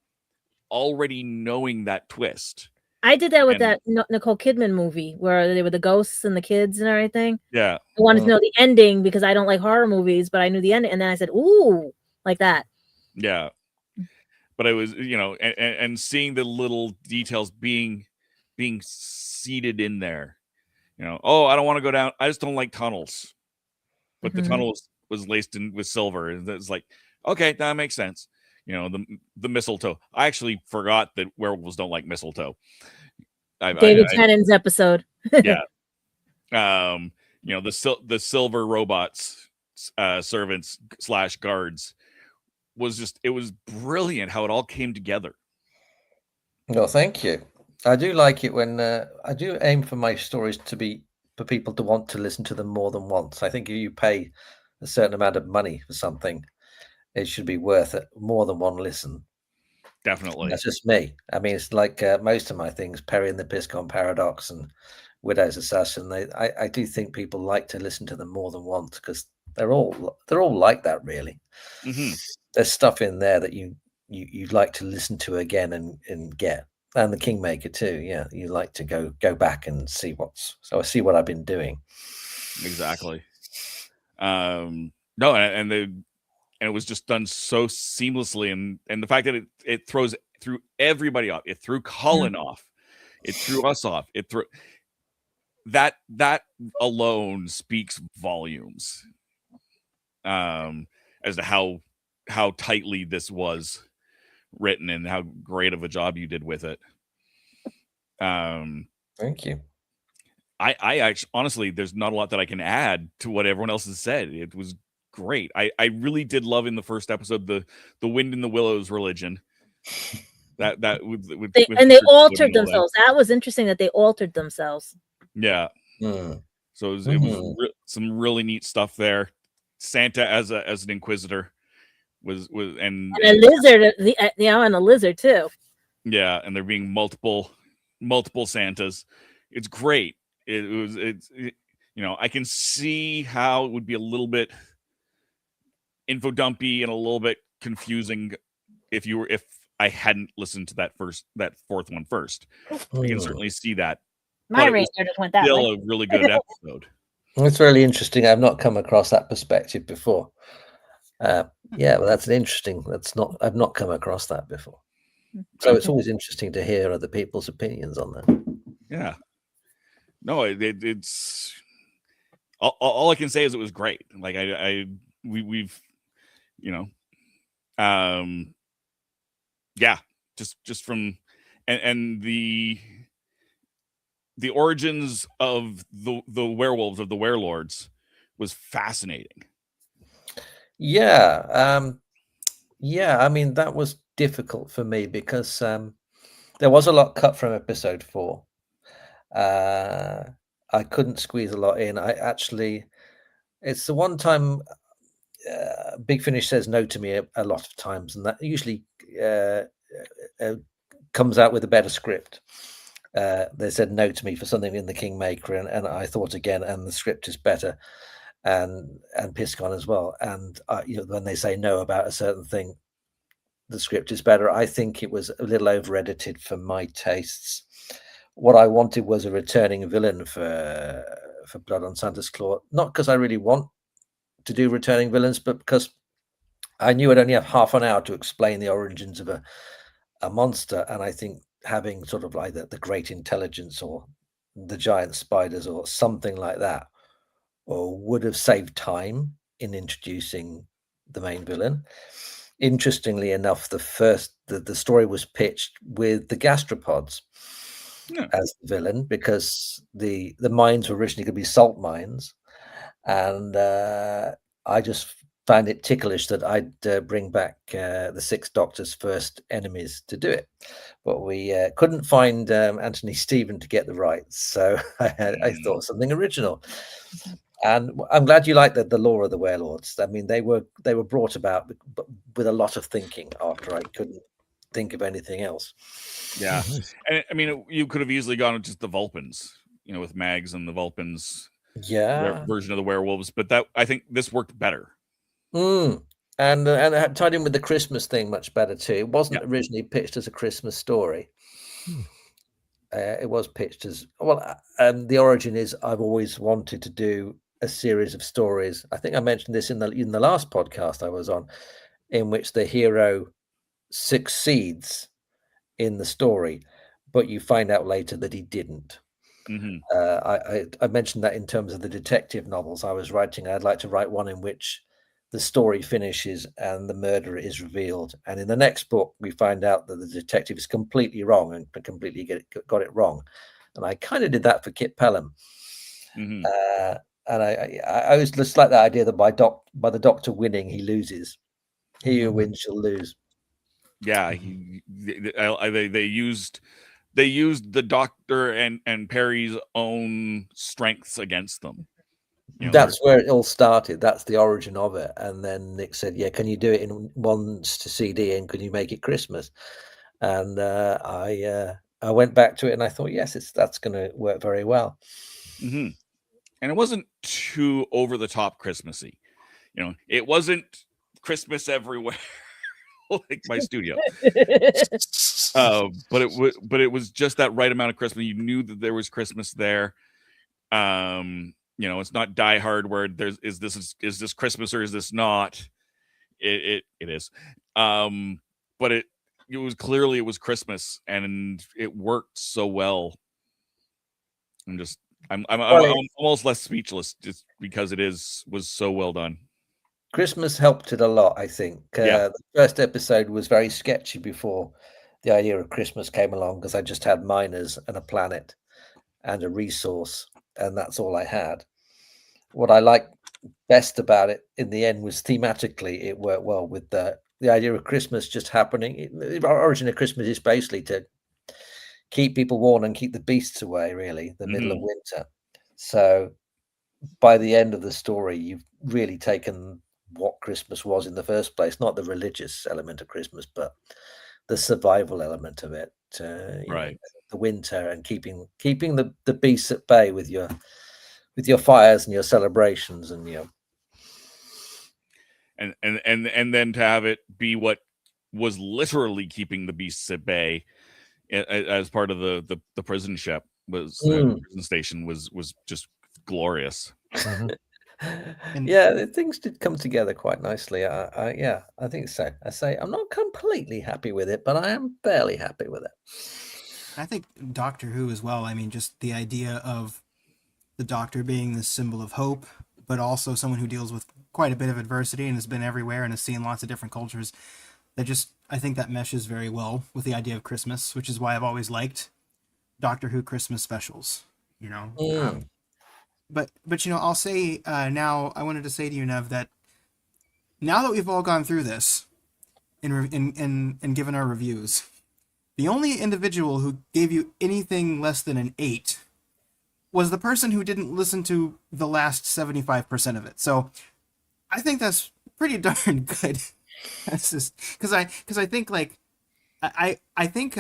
Speaker 4: already knowing that twist.
Speaker 9: I did that with that Nicole Kidman movie where they were the ghosts and the kids and everything.
Speaker 4: Yeah.
Speaker 9: I wanted to know the ending because I don't like horror movies, but I knew the ending. And then I said, ooh, like that.
Speaker 4: Yeah. But I was, and seeing the little details being seated in there. Oh, I don't want to go down. I just don't like tunnels. But the tunnel was laced in with silver. And it's like, okay, that makes sense. The mistletoe. I actually forgot that werewolves don't like mistletoe.
Speaker 9: David Tennant's episode.
Speaker 4: Yeah. The silver robots, servants / guards it was brilliant how it all came together.
Speaker 7: Well, thank you. I do like it when I do aim for my stories to be for people to want to listen to them more than once. I think if you pay a certain amount of money for something, it should be worth it more than one listen.
Speaker 4: Definitely.
Speaker 7: That's just me. I mean, it's like most of my things, Perry and the Piscon Paradox and Widow's Assassin. I do think people like to listen to them more than once because they're all like that, really.
Speaker 4: Mm-hmm.
Speaker 7: There's stuff in there that you'd like to listen to again and get. And the Kingmaker too. Yeah, you like to go back and see I see what I've been doing.
Speaker 4: Exactly. No, and it was just done so seamlessly, and the fact that it throws threw everybody off. It threw Colin off. It threw us off. It threw that alone speaks volumes. As to how tightly this was written and how great of a job you did with it.
Speaker 7: Thank you.
Speaker 4: I actually, honestly, there's not a lot that I can add to what everyone else has said. It was great. I really did love in the first episode the Wind in the Willows religion. That
Speaker 9: they altered themselves. That was interesting that they altered themselves.
Speaker 4: Yeah. So it was some really neat stuff there. Santa as an inquisitor was and
Speaker 9: a lizard, and a lizard too.
Speaker 4: Yeah, and there being multiple Santas. It's great. It's I can see how it would be a little bit info dumpy and a little bit confusing if I hadn't listened to that fourth one first. I can certainly see that.
Speaker 9: My radar just went that way.
Speaker 4: Still a really good episode.
Speaker 7: It's really interesting. I've not come across that perspective before. Yeah, well, that's an interesting. I've not come across that before. So it's always interesting to hear other people's opinions on that.
Speaker 4: Yeah. No, it's all I can say is it was great. Like we've yeah, just from and the origins of the werewolves, of the werelords, was fascinating.
Speaker 7: Yeah. I mean, that was difficult for me because there was a lot cut from episode 4. I couldn't squeeze a lot in. It's the one time Big Finish says no to me a lot of times, and that usually comes out with a better script. they said no to me for something in the Kingmaker, and I thought again, and the script is better, and Piscon as well. And when they say no about a certain thing, the script is better. I think it was a little over edited for my tastes. What I wanted was a returning villain for Blood on Santa's Claw, not because I really want to do returning villains, but because I knew I'd only have half an hour to explain the origins of a monster, and I think having sort of like the great intelligence or the giant spiders or something like that, or would have saved time in introducing the main villain. Interestingly enough, the story was pitched with the gastropods as the villain, because the mines were originally going to be salt mines, and I just found it ticklish that I'd bring back the Sixth Doctor's first enemies to do it, but we couldn't find Anthony Stephen to get the rights, so I thought something original. And I'm glad you like the lore of the Werelords. I mean, they were brought about with a lot of thinking after I couldn't think of anything else.
Speaker 4: Yeah, and I mean, you could have easily gone with just the Vulpins, with Mags and the Vulpins, their version of the werewolves. But I think this worked better.
Speaker 7: And it tied in with the Christmas thing much better too. It wasn't originally pitched as a Christmas story. It was pitched as the origin is I've always wanted to do a series of stories. I think I mentioned this in the last podcast I was on, in which the hero succeeds in the story, but you find out later that he didn't. I mentioned that in terms of the detective novels I was writing. I'd like to write one in which the story finishes and the murderer is revealed, and in the next book we find out that the detective is completely wrong and completely got it wrong. And I kind of did that for Kit Pelham. And I always just like that idea that by the Doctor winning, he loses. He who wins shall lose.
Speaker 4: Yeah, they used the Doctor and Perry's own strengths against them.
Speaker 7: That's where it all started. That's the origin of it. And then Nick said, "Yeah, can you do it in once to CD, and can you make it Christmas?" And I went back to it, and I thought, yes, that's going to work very well.
Speaker 4: And it wasn't too over the top Christmassy. It wasn't Christmas everywhere like my studio. But it was just that right amount of Christmas. You knew that there was Christmas there. It's not Die Hard where is this Christmas or is this not? It is. But it was Christmas, and it worked so well. I'm almost less speechless just because was so well done.
Speaker 7: Christmas helped it a lot, I think. The first episode was very sketchy before the idea of Christmas came along, because I just had miners and a planet and a resource, and that's all I had. What I liked best about it in the end was thematically it worked well with the idea of Christmas just happening. The origin of Christmas is basically to keep people warm and keep the beasts away, really, the middle of winter. So by the end of the story, you've really taken what Christmas was in the first place, not the religious element of Christmas, but the survival element of it,
Speaker 4: right?
Speaker 7: The winter and keeping the beasts at bay with your fires and your celebrations, and
Speaker 4: and then to have it be what was literally keeping the beasts at bay as part of the prison ship was the prison station was just glorious.
Speaker 7: Yeah, things did come together quite nicely. I think so. I say I'm not completely happy with it, but I am fairly happy with it.
Speaker 6: I think Doctor Who as well. I mean, just the idea of the Doctor being this symbol of hope, but also someone who deals with quite a bit of adversity and has been everywhere and has seen lots of different cultures. I think that meshes very well with the idea of Christmas, which is why I've always liked Doctor Who Christmas specials. But I'll say now. I wanted to say to you, Nev, that now that we've all gone through this and given our reviews, the only individual who gave you anything less than an 8 was the person who didn't listen to the last 75% of it. So I think that's pretty darn good. That's just because I think I think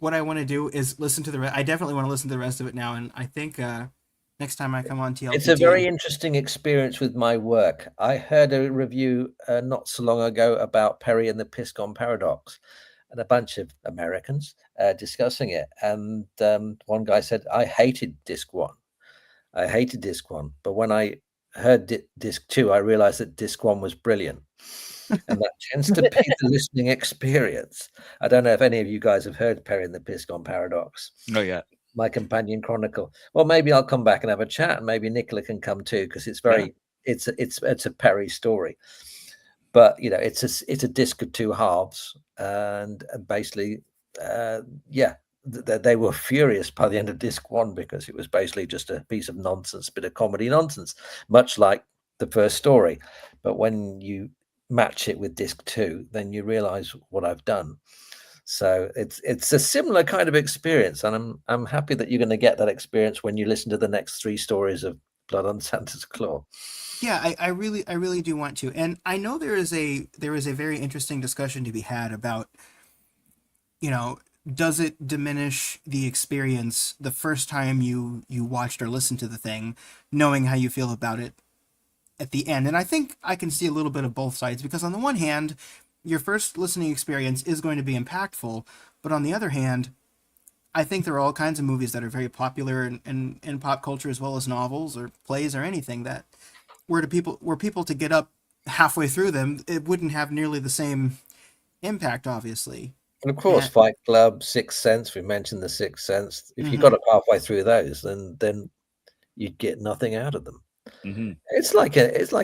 Speaker 6: what I want to do is listen to the rest. I definitely want to listen to the rest of it now, and I think next time I come on TLPT,
Speaker 7: it's a very interesting experience with my work. I heard a review not so long ago about Perry and the Piscon Paradox, and a bunch of Americans discussing it. And one guy said, "I hated disc one. I hated disc one, but when I heard disc two, I realized that disc one was brilliant." And that tends to be the listening experience. I don't know if any of you guys have heard Perry and the Piscon Paradox.
Speaker 4: Not yet.
Speaker 7: My companion chronicle. Well, maybe I'll come back and have a chat, and maybe Nicola can come too, because it's very it's a Perry story. But you know, it's a disc of two halves, and basically, they were furious by the end of disc one because it was basically just a piece of nonsense, bit of comedy nonsense, much like the first story. But when you match it with disc two, then you realize what I've done. So it's a similar kind of experience, and I'm happy that you're going to get that experience when you listen to the next three stories of Blood on Santa's Claw.
Speaker 6: Yeah, I really do want to, and I know there is a very interesting discussion to be had about, you know, does it diminish the experience the first time you watched or listened to the thing, knowing how you feel about it at the end? And I think I can see a little bit of both sides, because on the one hand, your first listening experience is going to be impactful, but on the other hand, I think there are all kinds of movies that are very popular in pop culture, as well as novels or plays or anything, that were people to get up halfway through them, it wouldn't have nearly the same impact, obviously.
Speaker 7: And of course, Fight Club, Sixth Sense, we mentioned the Sixth Sense. If you got up halfway through those, then you'd get nothing out of them.
Speaker 4: Mm-hmm.
Speaker 7: It's like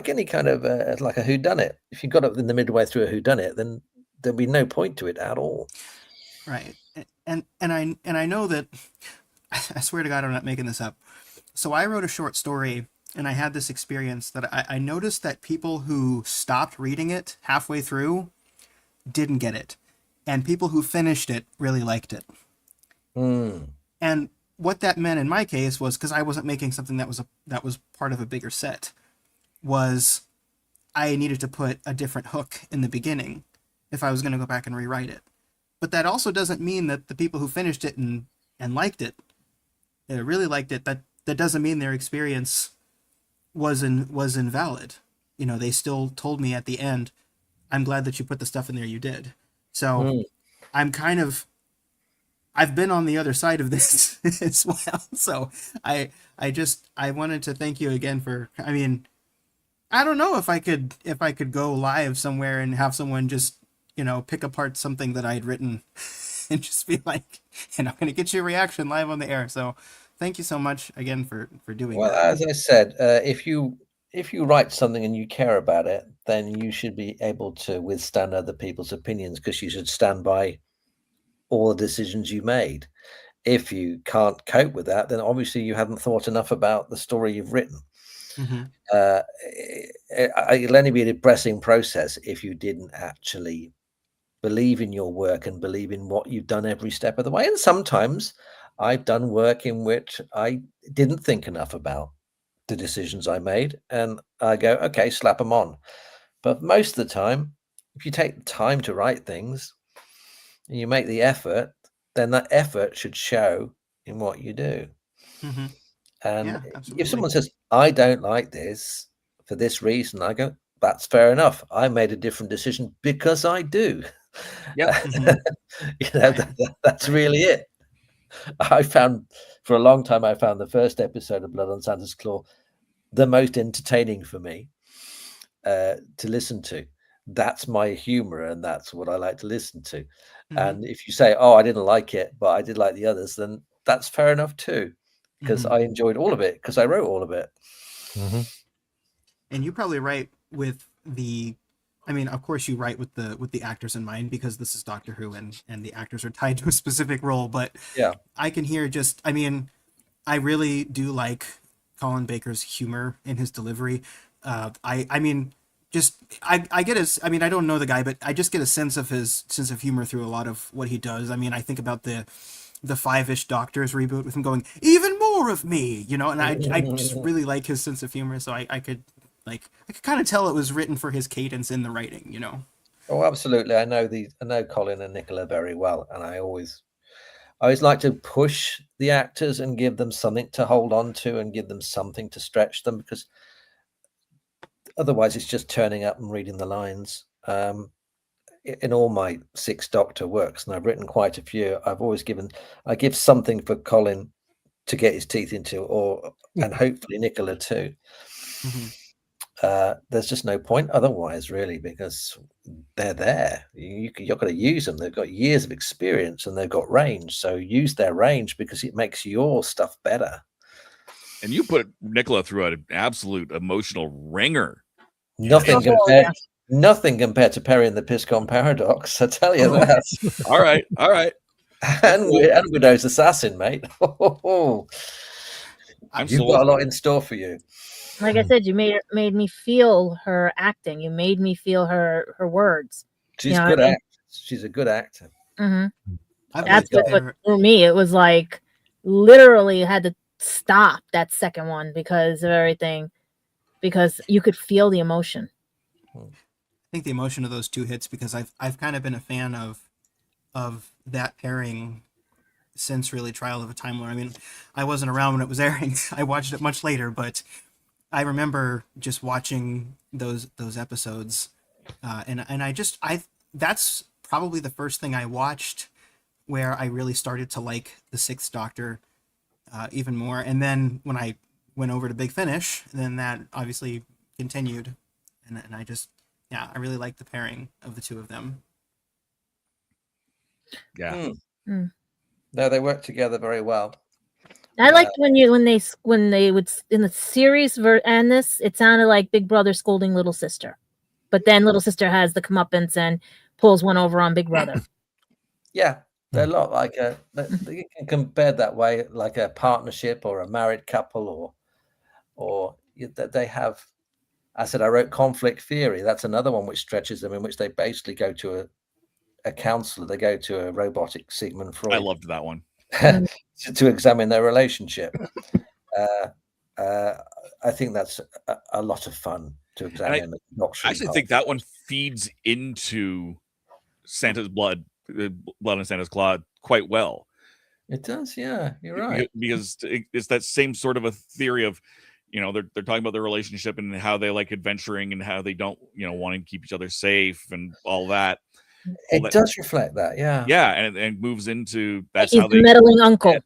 Speaker 7: any kind of like a whodunit. If you got up in the midway through a whodunit, then there'd be no point to it at all.
Speaker 6: Right. And I know that, I swear to God, I'm not making this up. So I wrote a short story, and I had this experience that I noticed that people who stopped reading it halfway through didn't get it, and people who finished it really liked it. And what that meant in my case was, because I wasn't making something that was part of a bigger set, was I needed to put a different hook in the beginning if I was going to go back and rewrite it. But that also doesn't mean that the people who finished it and liked it, they really liked it, that doesn't mean their experience was invalid. You know, they still told me at the end, "I'm glad that you put the stuff in there you did." So I've been on the other side of this as well. So I wanted to thank you again for, I mean, I don't know if I could go live somewhere and have someone just, you know, pick apart something that I had written and just be like, and I'm going to get your reaction live on the air. So thank you so much again for doing that.
Speaker 7: Well, as I said, if you write something and you care about it, then you should be able to withstand other people's opinions, because you should stand by all the decisions you made. If you can't cope with that, then obviously you haven't thought enough about the story you've written. It'll only be a depressing process if you didn't actually believe in your work and believe in what you've done every step of the way. And sometimes I've done work in which I didn't think enough about the decisions I made, and I go, okay, slap them on. But most of the time, if you take the time to write things and you make the effort, then that effort should show in what you do. And if someone says, "I don't like this for this reason," I go, "That's fair enough. I made a different decision because I do." You know, that's really it. I found for a long time, I found the first episode of Blood on Santa's Claw the most entertaining for me to listen to. That's my humor, and that's what I like to listen to. And if you say, "Oh, I didn't like it, but I did like the others," then that's fair enough too, because I enjoyed all of it, because I wrote all of it.
Speaker 6: And you probably write with the, I mean, of course you write with the actors in mind, because this is Doctor Who and the actors are tied to a specific role. But
Speaker 7: yeah,
Speaker 6: I can hear just, I mean, I really do like Colin Baker's humor in his delivery. I mean, just I get his, I mean, I don't know the guy, but I just get a sense of his sense of humor through a lot of what he does. I mean, I think about the Five-ish Doctors reboot with him going, "Even more of me," you know, and I just really like his sense of humor. So I could kind of tell it was written for his cadence in the writing, you know.
Speaker 7: Oh, absolutely. I know Colin and Nicola very well, and I always like to push the actors and give them something to hold on to and give them something to stretch them, because otherwise it's just turning up and reading the lines. In all my 6 Doctor works, and I've written quite a few, I give something for Colin to get his teeth into, and hopefully Nicola too. There's just no point otherwise, really, because they're there. You've got to use them. They've got years of experience and they've got range. So use their range, because it makes your stuff better.
Speaker 4: And you put Nicola through an absolute emotional ringer.
Speaker 7: Nothing compared to Perry and the Piscon Paradox. I tell you that.
Speaker 4: All right.
Speaker 7: and Widow's Assassin, mate. You've got a lot in store for you.
Speaker 9: Like I said, you made me feel her acting. You made me feel her words.
Speaker 7: She's good actor. She's a good actor.
Speaker 9: Mm-hmm. That's what for me. It was like literally had to stop that second one because of everything, because you could feel the emotion.
Speaker 6: I think the emotion of those 2 hits, because I've kind of been a fan of that pairing since really Trial of a Time Lord. I mean, I wasn't around when it was airing. I watched it much later, but I remember just watching those episodes, and that's probably the first thing I watched where I really started to like the 6th Doctor even more. And then when I went over to Big Finish, then that obviously continued, and I really like the pairing of the 2 of them.
Speaker 4: Yeah.
Speaker 7: No, they work together very well.
Speaker 9: I liked when they would in the series and this, it sounded like Big Brother scolding Little Sister, but then Little Sister has the comeuppance and pulls one over on Big Brother.
Speaker 7: Yeah, they're a lot like you can compare that way, like a partnership or a married couple, or they have. I said I wrote Conflict Theory. That's another one which stretches them, in which they basically go to a counselor. They go to a robotic Sigmund Freud.
Speaker 4: I loved that one.
Speaker 7: to examine their relationship. I think that's a lot of fun to examine.
Speaker 4: I actually think that one feeds into Santa's blood and Santa's claw quite well.
Speaker 7: It does, yeah. You're right.
Speaker 4: Because it's that same sort of a theory of, they're talking about their relationship and how they like adventuring and how they don't, wanting to keep each other safe and all that.
Speaker 7: It does reflect that, yeah.
Speaker 4: Yeah, and moves into
Speaker 9: that's how the meddling uncle.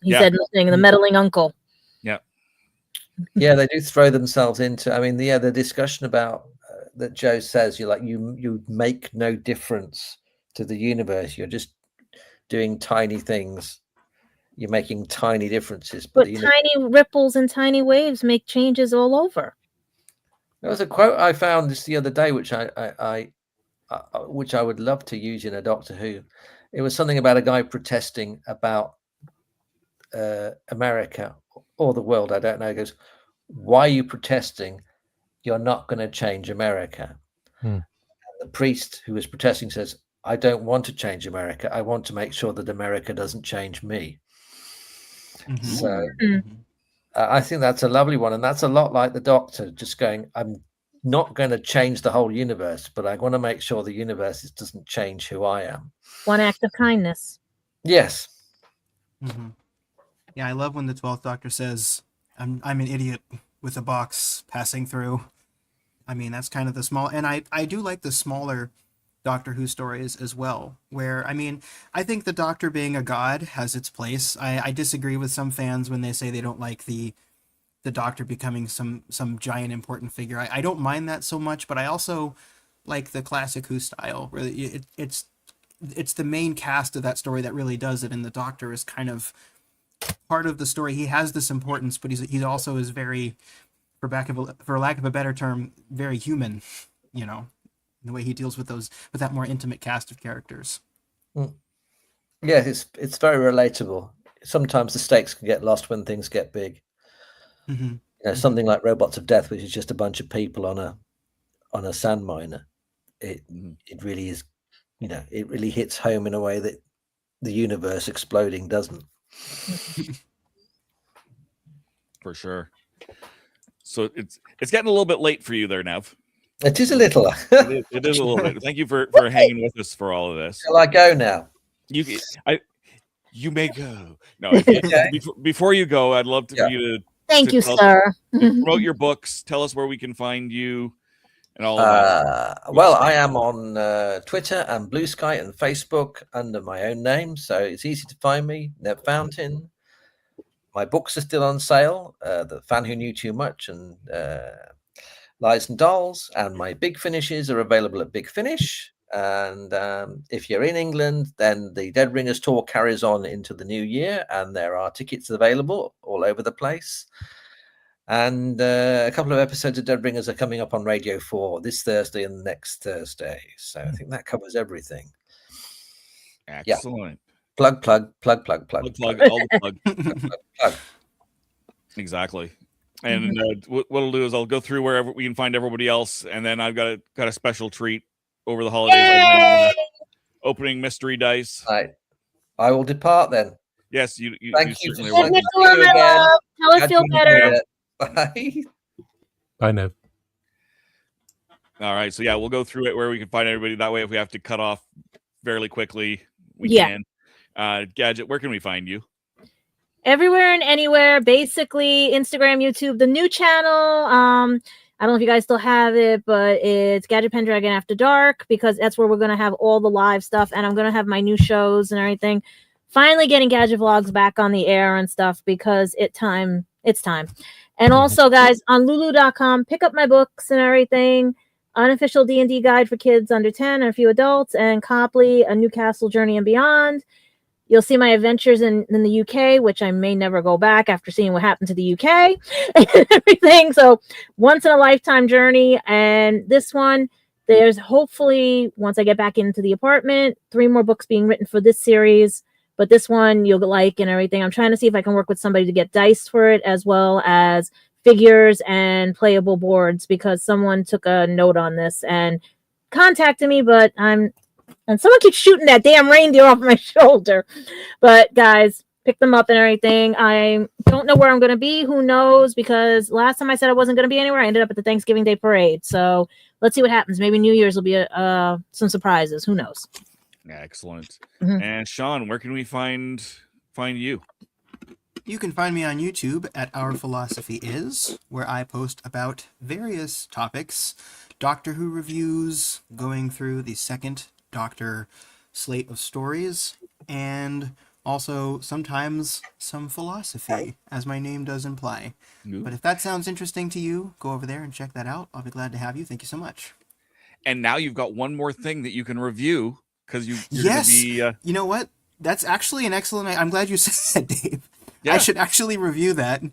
Speaker 9: He said nothing. The meddling uncle.
Speaker 4: Yeah.
Speaker 7: Yeah, they do throw themselves into. I mean, the discussion about that Joe says, you make no difference to the universe. You're just doing tiny things. You're making tiny differences,
Speaker 9: but tiny ripples and tiny waves make changes all over.
Speaker 7: There was a quote I found this the other day, which I would love to use in a Doctor Who. It was something about a guy protesting about America or the world. I don't know. He goes, "Why are you protesting? You're not going to change America." And the priest who was protesting says, "I don't want to change America. I want to make sure that America doesn't change me." Mm-hmm. So I think that's a lovely one. And that's a lot like the Doctor just going, "I'm not going to change the whole universe, but I want to make sure the universe doesn't change who I am."
Speaker 9: One act of kindness.
Speaker 7: Yes.
Speaker 6: Mm-hmm. Yeah, I love when the 12th Doctor says, I'm an idiot with a box passing through. I mean, that's kind of the small, and I do like the smaller Doctor Who stories as well, where, I mean, I think the Doctor being a god has its place. I disagree with some fans when they say they don't like the Doctor becoming some giant important figure. I don't mind that so much, but I also like the classic Who style, where it's the main cast of that story that really does it, and the Doctor is kind of part of the story. He has this importance, but he also is very, for lack of a better term, very human, in the way he deals with that more intimate cast of characters.
Speaker 7: Yeah, it's very relatable. Sometimes the stakes can get lost when things get big.
Speaker 6: Mm-hmm.
Speaker 7: Something like Robots of Death, which is just a bunch of people on a sand miner. It really is, it really hits home in a way that the universe exploding doesn't.
Speaker 4: For sure. So it's getting a little bit late for you there, Nev.
Speaker 7: It is a little.
Speaker 4: It is a little bit. Thank you for hanging with us for all of this.
Speaker 7: Shall I go now?
Speaker 4: You You may go. No, before you go, I'd love for you to
Speaker 9: Thank you, sir.
Speaker 4: Promote your books. Tell us where we can find you and all of that.
Speaker 7: Well, I am on Twitter and Blue Sky and Facebook under my own name, so it's easy to find me. Nev Fountain. My books are still on sale. The Fan Who Knew Too Much and Lies and Dolls, and my Big Finishes are available at Big Finish. And if you're in England, then the Dead Ringers tour carries on into the new year, and there are tickets available all over the place. And a couple of episodes of Dead Ringers are coming up on Radio 4 this Thursday and next Thursday. So I think that covers everything.
Speaker 4: Excellent.
Speaker 7: Yeah. Plug.
Speaker 4: All the plug. Exactly. And what we'll do is I'll go through wherever we can find everybody else, and then I've got a special treat over the holidays. Opening mystery dice.
Speaker 7: I will depart then.
Speaker 4: Yes, you.
Speaker 7: Thank you.
Speaker 9: Tell us feel better.
Speaker 7: Bye.
Speaker 5: Bye, Nev.
Speaker 4: All right, so yeah, we'll go through it where we can find everybody. That way, if we have to cut off fairly quickly, we can. Gadget, where can we find you?
Speaker 9: Everywhere and anywhere, basically Instagram, YouTube, the new channel. I don't know if you guys still have it, but it's Gadget Pendragon After Dark, because that's where we're going to have all the live stuff, and I'm going to have my new shows and everything. Finally getting Gadget Vlogs back on the air and stuff, because it's time. And also, guys, on lulu.com, pick up my books and everything. Unofficial D&D guide for kids under 10 and a few adults, and Copley, A Newcastle Journey and Beyond. You'll see my adventures in the UK, which I may never go back after seeing what happened to the UK and everything. So once in a lifetime journey. And this one, there's hopefully, once I get back into the apartment, 3 more books being written for this series. But this one you'll like and everything. I'm trying to see if I can work with somebody to get dice for it, as well as figures and playable boards, because someone took a note on this and contacted me, and someone keeps shooting that damn reindeer off my shoulder. But guys, pick them up and everything. I don't know where I'm going to be. Who knows? Because last time I said I wasn't going to be anywhere, I ended up at the Thanksgiving Day Parade. So let's see what happens. Maybe New Year's will be some surprises. Who knows?
Speaker 4: Excellent. And Sean, where can we find you?
Speaker 6: You can find me on YouTube at Our Philosophy Is, where I post about various topics, Doctor Who reviews, going through the second Doctor slate of stories, and also sometimes some philosophy, as my name does imply. But if that sounds interesting to you, go over there and check that out. I'll be glad to have you. Thank you so much.
Speaker 4: And now you've got one more thing that you can review, because you're
Speaker 6: yes,
Speaker 4: gonna be,
Speaker 6: you know what? That's actually an excellent. I'm glad you said that, Dave. Yeah. I should actually review that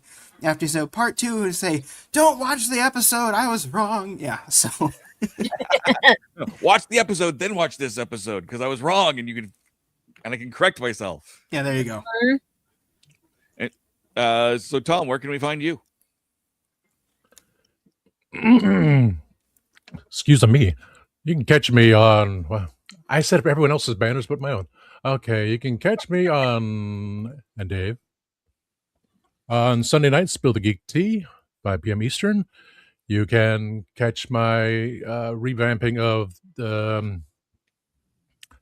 Speaker 6: after. So part 2 to say, don't watch the episode. I was wrong. Yeah. So
Speaker 4: watch the episode, then watch this episode, because I was wrong, and I can correct myself.
Speaker 6: Yeah. There you go.
Speaker 4: So Tom, where can we find you?
Speaker 5: Excuse me. You can catch me on. Well, I set up everyone else's banners but my own. Okay, you can catch me on, and Dave, on Sunday night, Spill the Geek Tea, 5 p.m. Eastern. You can catch my revamping of the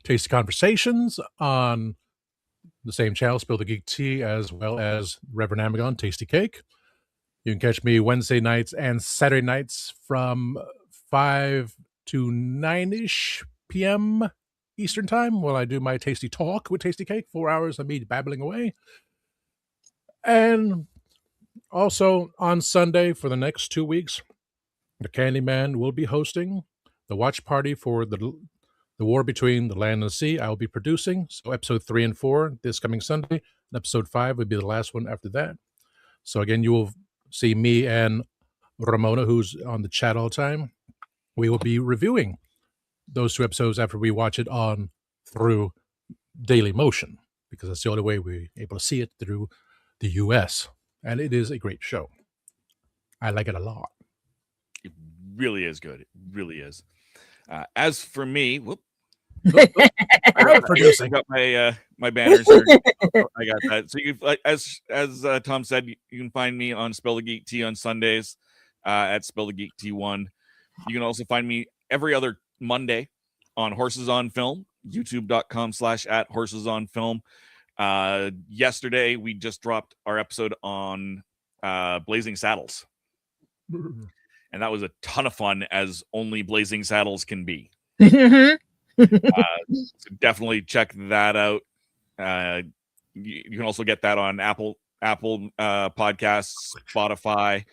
Speaker 5: Tasty Conversations on the same channel, Spill the Geek Tea, as well as Reverend Amagon, Tasty Cake. You can catch me Wednesday nights and Saturday nights from 5 to 9-ish p.m. Eastern Time, while I do my Tasty Talk with Tasty Cake, 4 hours of me babbling away. And also on Sunday for the next 2 weeks, the Candyman will be hosting the watch party for the war between the land and the sea. I will be producing. So episode 3 and 4 this coming Sunday. And episode 5 will be the last one after that. So again, you will see me and Ramona, who's on the chat all the time. We will be reviewing those 2 episodes after we watch it on through Daily Motion, because that's the only way we're able to see it through the US. And it is a great show. I like it a lot.
Speaker 4: It really is good. It really is. As for me, I got my banners here. I got that. So you, as Tom said, you can find me on Spill the Geek Tea on Sundays at Spill the Geek Tea 1. You can also find me every other Monday on Horses on Film, youtube.com/@horsesonfilm. Yesterday, we just dropped our episode on Blazing Saddles. And that was a ton of fun, as only Blazing Saddles can be. So definitely check that out. You can also get that on Apple Podcasts, Spotify,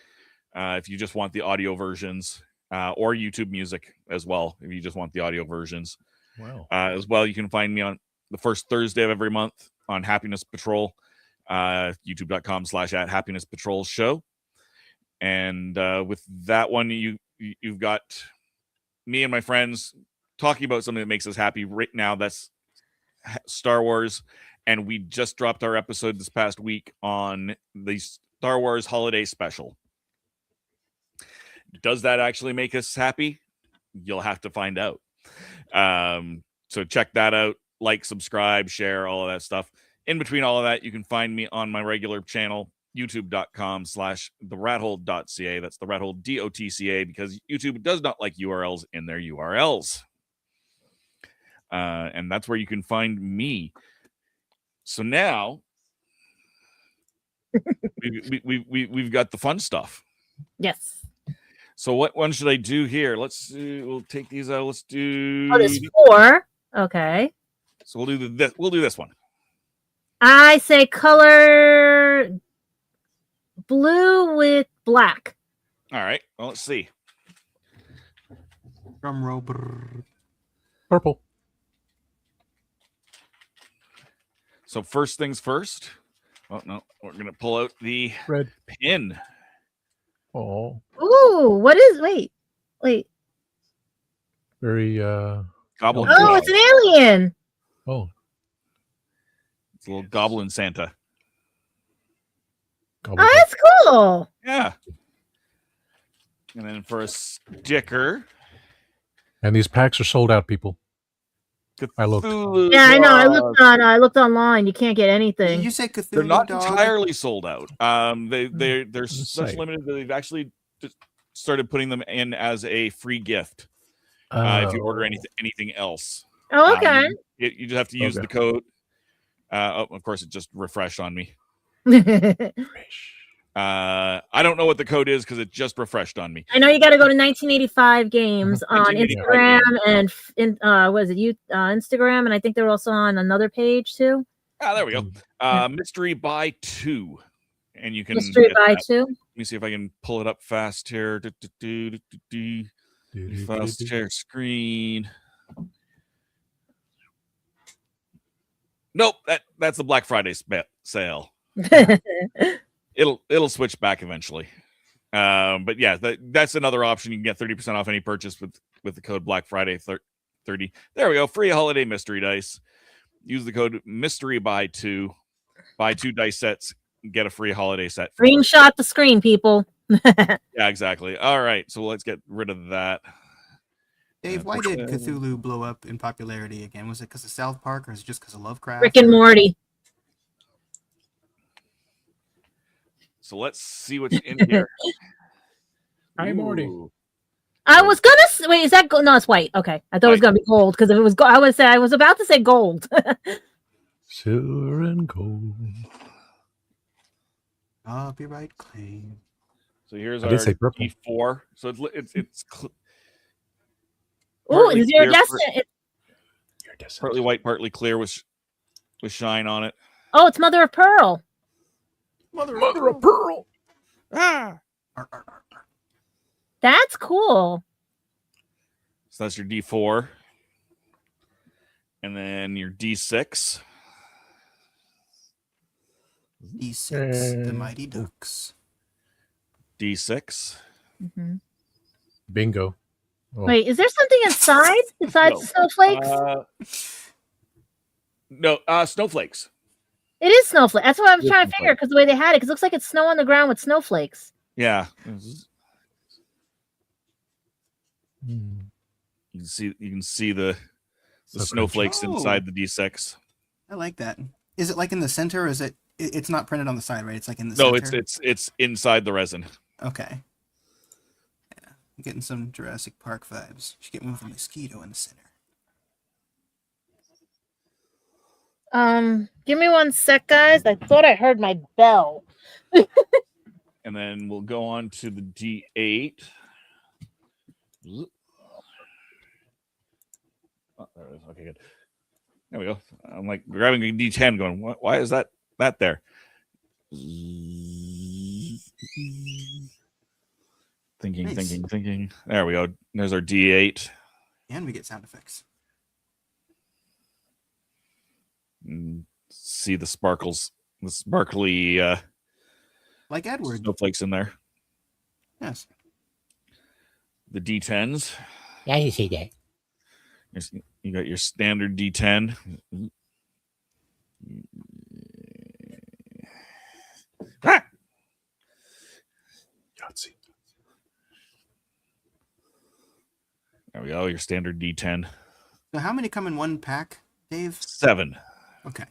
Speaker 4: if you just want the audio versions, or YouTube Music as well, if you just want the audio versions.
Speaker 5: Wow.
Speaker 4: As well, you can find me on the first Thursday of every month on Happiness Patrol, youtube.com/@happinesspatrolshow. And with that one, you've got me and my friends talking about something that makes us happy right now. That's Star Wars. And we just dropped our episode this past week on the Star Wars holiday special. Does that actually make us happy? You'll have to find out. So check that out. Like, subscribe, share, all of that stuff. In between all of that, you can find me on my regular channel, youtube.com/therathole.ca. That's the Rathole DOTCA, because YouTube does not like URLs in their URLs. And that's where you can find me. So now we've got the fun stuff.
Speaker 9: Yes.
Speaker 4: So what one should I do here? We'll take these out. Let's do.
Speaker 9: Oh, there's 4. Okay.
Speaker 4: So we'll do this one.
Speaker 9: I say color blue with black.
Speaker 4: All right. Well, let's see.
Speaker 6: Drum roll.
Speaker 5: Purple.
Speaker 4: So first things first. Oh no, we're gonna pull out the
Speaker 5: red
Speaker 4: pin.
Speaker 5: Oh.
Speaker 9: Ooh, what is? Wait.
Speaker 5: Very
Speaker 4: goblin.
Speaker 9: Oh, it's an alien.
Speaker 5: Oh.
Speaker 4: It's a little goblin Santa.
Speaker 5: Goblin.
Speaker 9: Oh, that's cool.
Speaker 4: Yeah. And then for a sticker.
Speaker 5: And these packs are sold out, people. I looked.
Speaker 9: Yeah, I know. I looked online. You can't get anything.
Speaker 6: You say Cthulhu?
Speaker 4: They're not
Speaker 6: dog?
Speaker 4: entirely sold out. They're such limited that they've actually just started putting them in as a free gift. If you order anything else.
Speaker 9: Oh, okay.
Speaker 4: You just have to use the code. Of course, it just refreshed on me. I don't know what the code is because it just refreshed on me.
Speaker 9: I know you got to go to 1985 Games on
Speaker 4: 1985
Speaker 9: Instagram and was it Instagram, and I think they're also on another page too.
Speaker 4: Ah, there we go. Mystery by 2, and you can
Speaker 9: Mystery by 2.
Speaker 4: Let me see if I can pull it up fast here. Fast share screen. Nope, that's the Black Friday sale. It'll switch back eventually. But yeah, that's another option. You can get 30% off any purchase with the code Black Friday 30. There we go. Free holiday mystery dice. Use the code mystery buy 2. Buy 2 dice sets. Get a free holiday set.
Speaker 9: Screenshot the screen, people.
Speaker 4: Yeah, exactly. All right, so let's get rid of that.
Speaker 6: Dave, why did Cthulhu blow up in popularity again? Was it because of South Park, or is it just because of Lovecraft?
Speaker 9: Rick and Morty.
Speaker 4: So let's see what's in here.
Speaker 5: Hi, Morty.
Speaker 9: I was gonna wait. Is that gold? No, it's white. Okay, I thought it was gonna be gold because if it was gold, I was about to say gold.
Speaker 5: Silver and gold.
Speaker 6: Copyright claim.
Speaker 4: So here's
Speaker 5: I
Speaker 4: our
Speaker 5: did say purple.
Speaker 4: D4. So it's
Speaker 9: Ooh, is your
Speaker 4: partly white, partly clear with shine on it.
Speaker 9: Oh, it's Mother of Pearl.
Speaker 5: Mother of Pearl.
Speaker 4: Ah.
Speaker 9: That's cool.
Speaker 4: So that's your D4. And then your D6.
Speaker 6: D6, the Mighty Ducks.
Speaker 4: D6.
Speaker 9: Mm-hmm.
Speaker 5: Bingo. Oh.
Speaker 9: Wait, is there something inside besides snowflakes?
Speaker 4: No, snowflakes.
Speaker 9: It is snowflake. That's what I was trying to figure because the way they had it, because it looks like it's snow on the ground with snowflakes.
Speaker 4: Yeah. You can see the snowflakes inside the D6.
Speaker 6: I like that. Is it like in the center, or is it? It's not printed on the side, right? It's like in the center.
Speaker 4: No, it's inside the resin.
Speaker 6: Okay. Yeah, I'm getting some Jurassic Park vibes. Should get one with a mosquito in the center.
Speaker 9: Give me 1 sec, guys. I thought I heard my bell.
Speaker 4: And then we'll go on to the D8. Oh, there it is. Okay, good. There we go. I'm like grabbing a D10 going, why is that there? Thinking,
Speaker 6: Nice.
Speaker 4: thinking. There we go. There's our D8.
Speaker 6: And we get sound effects.
Speaker 4: See the sparkles, the sparkly
Speaker 6: like Edward
Speaker 4: snowflakes in there.
Speaker 6: Yes.
Speaker 4: The D10s.
Speaker 10: Yeah, you see that.
Speaker 4: You got your standard D10. Ah!
Speaker 5: Yahtzee.
Speaker 4: There we go. Your standard D10.
Speaker 6: So how many come in one pack, Dave?
Speaker 4: 7.
Speaker 6: Okay.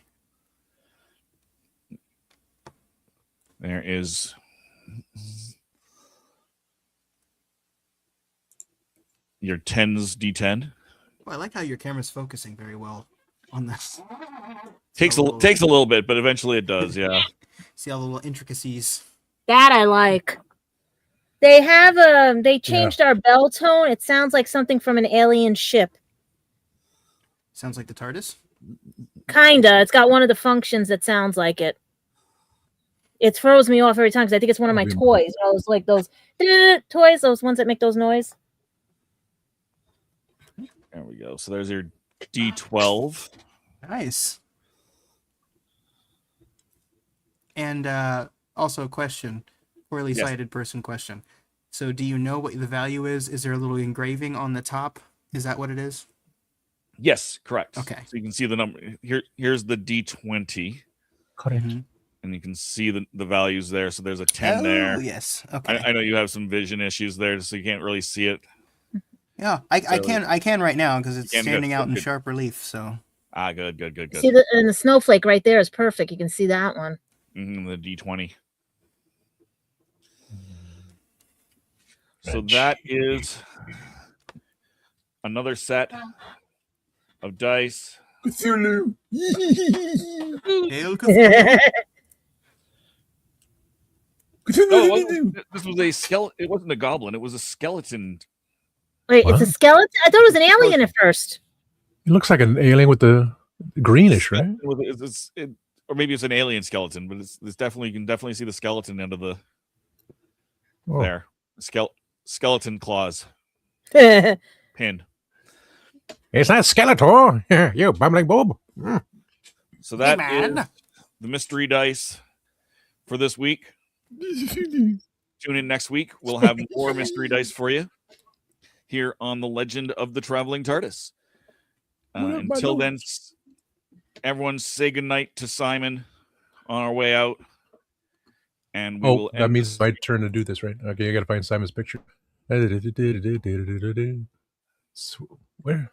Speaker 4: There is your 10s D10.
Speaker 6: Well, I like how your camera's focusing very well on this.
Speaker 4: Takes a little bit, but eventually it does. Yeah.
Speaker 6: See all the little intricacies.
Speaker 9: That I like. They have they changed our bell tone. It sounds like something from an alien ship.
Speaker 6: Sounds like the TARDIS?
Speaker 9: Kinda. It's got one of the functions that sounds like it. It throws me off every time because I think it's one of my toys. Those toys, those ones that make those noise.
Speaker 4: There we go. So there's your D12.
Speaker 6: Nice. And also a question, poorly sighted person question. So do you know what the value is? Is there a little engraving on the top? Is that what it is?
Speaker 4: Yes, correct.
Speaker 6: Okay.
Speaker 4: So you can see the number. Here's the D20.
Speaker 6: Correct.
Speaker 4: And you can see the values there. So there's a 10 there.
Speaker 6: Oh, yes. Okay.
Speaker 4: I know you have some vision issues there, so you can't really see it.
Speaker 6: Yeah, I can right now because it's standing out in
Speaker 4: good.
Speaker 6: sharp relief. So
Speaker 4: good.
Speaker 9: See and the snowflake right there is perfect. You can see that one.
Speaker 4: The D20. So that is another set of dice.
Speaker 12: Cthulhu.
Speaker 6: Hail Cthulhu.
Speaker 4: This was a skeleton. It wasn't a goblin. It was a skeleton.
Speaker 9: Wait, it's a skeleton? I thought it was an alien at first.
Speaker 5: It looks like an alien with the greenish, right?
Speaker 4: Or maybe it's an alien skeleton, but it's definitely, you can definitely see the skeleton end of the there. Skeleton claws. Pin.
Speaker 5: It's not Skeletor. You bumbling boob.
Speaker 4: So that is the mystery dice for this week. Tune in next week. We'll have more mystery dice for you here on the Legend of the Traveling TARDIS. Until then, everyone say goodnight to Simon on our way out. And we will
Speaker 5: that means it's my turn to do this, right? Okay, I got to find Simon's picture. So, where?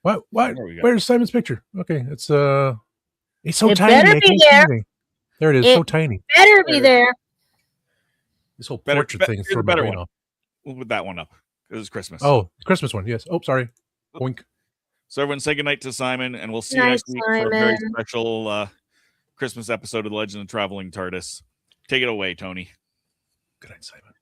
Speaker 5: What? Where's Simon's picture? Okay, it's so tiny.
Speaker 9: Better be there.
Speaker 5: There it is. So tiny.
Speaker 9: Better be there.
Speaker 5: This whole portrait thing threw my brain off.
Speaker 4: We'll put that one up. It was Christmas.
Speaker 5: Oh, Christmas one. Yes. Oh, sorry. Boink.
Speaker 4: So everyone say goodnight to Simon, and we'll see you next week for a very special Christmas episode of The Legend of the Traveling TARDIS. Take it away, Tony.
Speaker 5: Good night, Simon.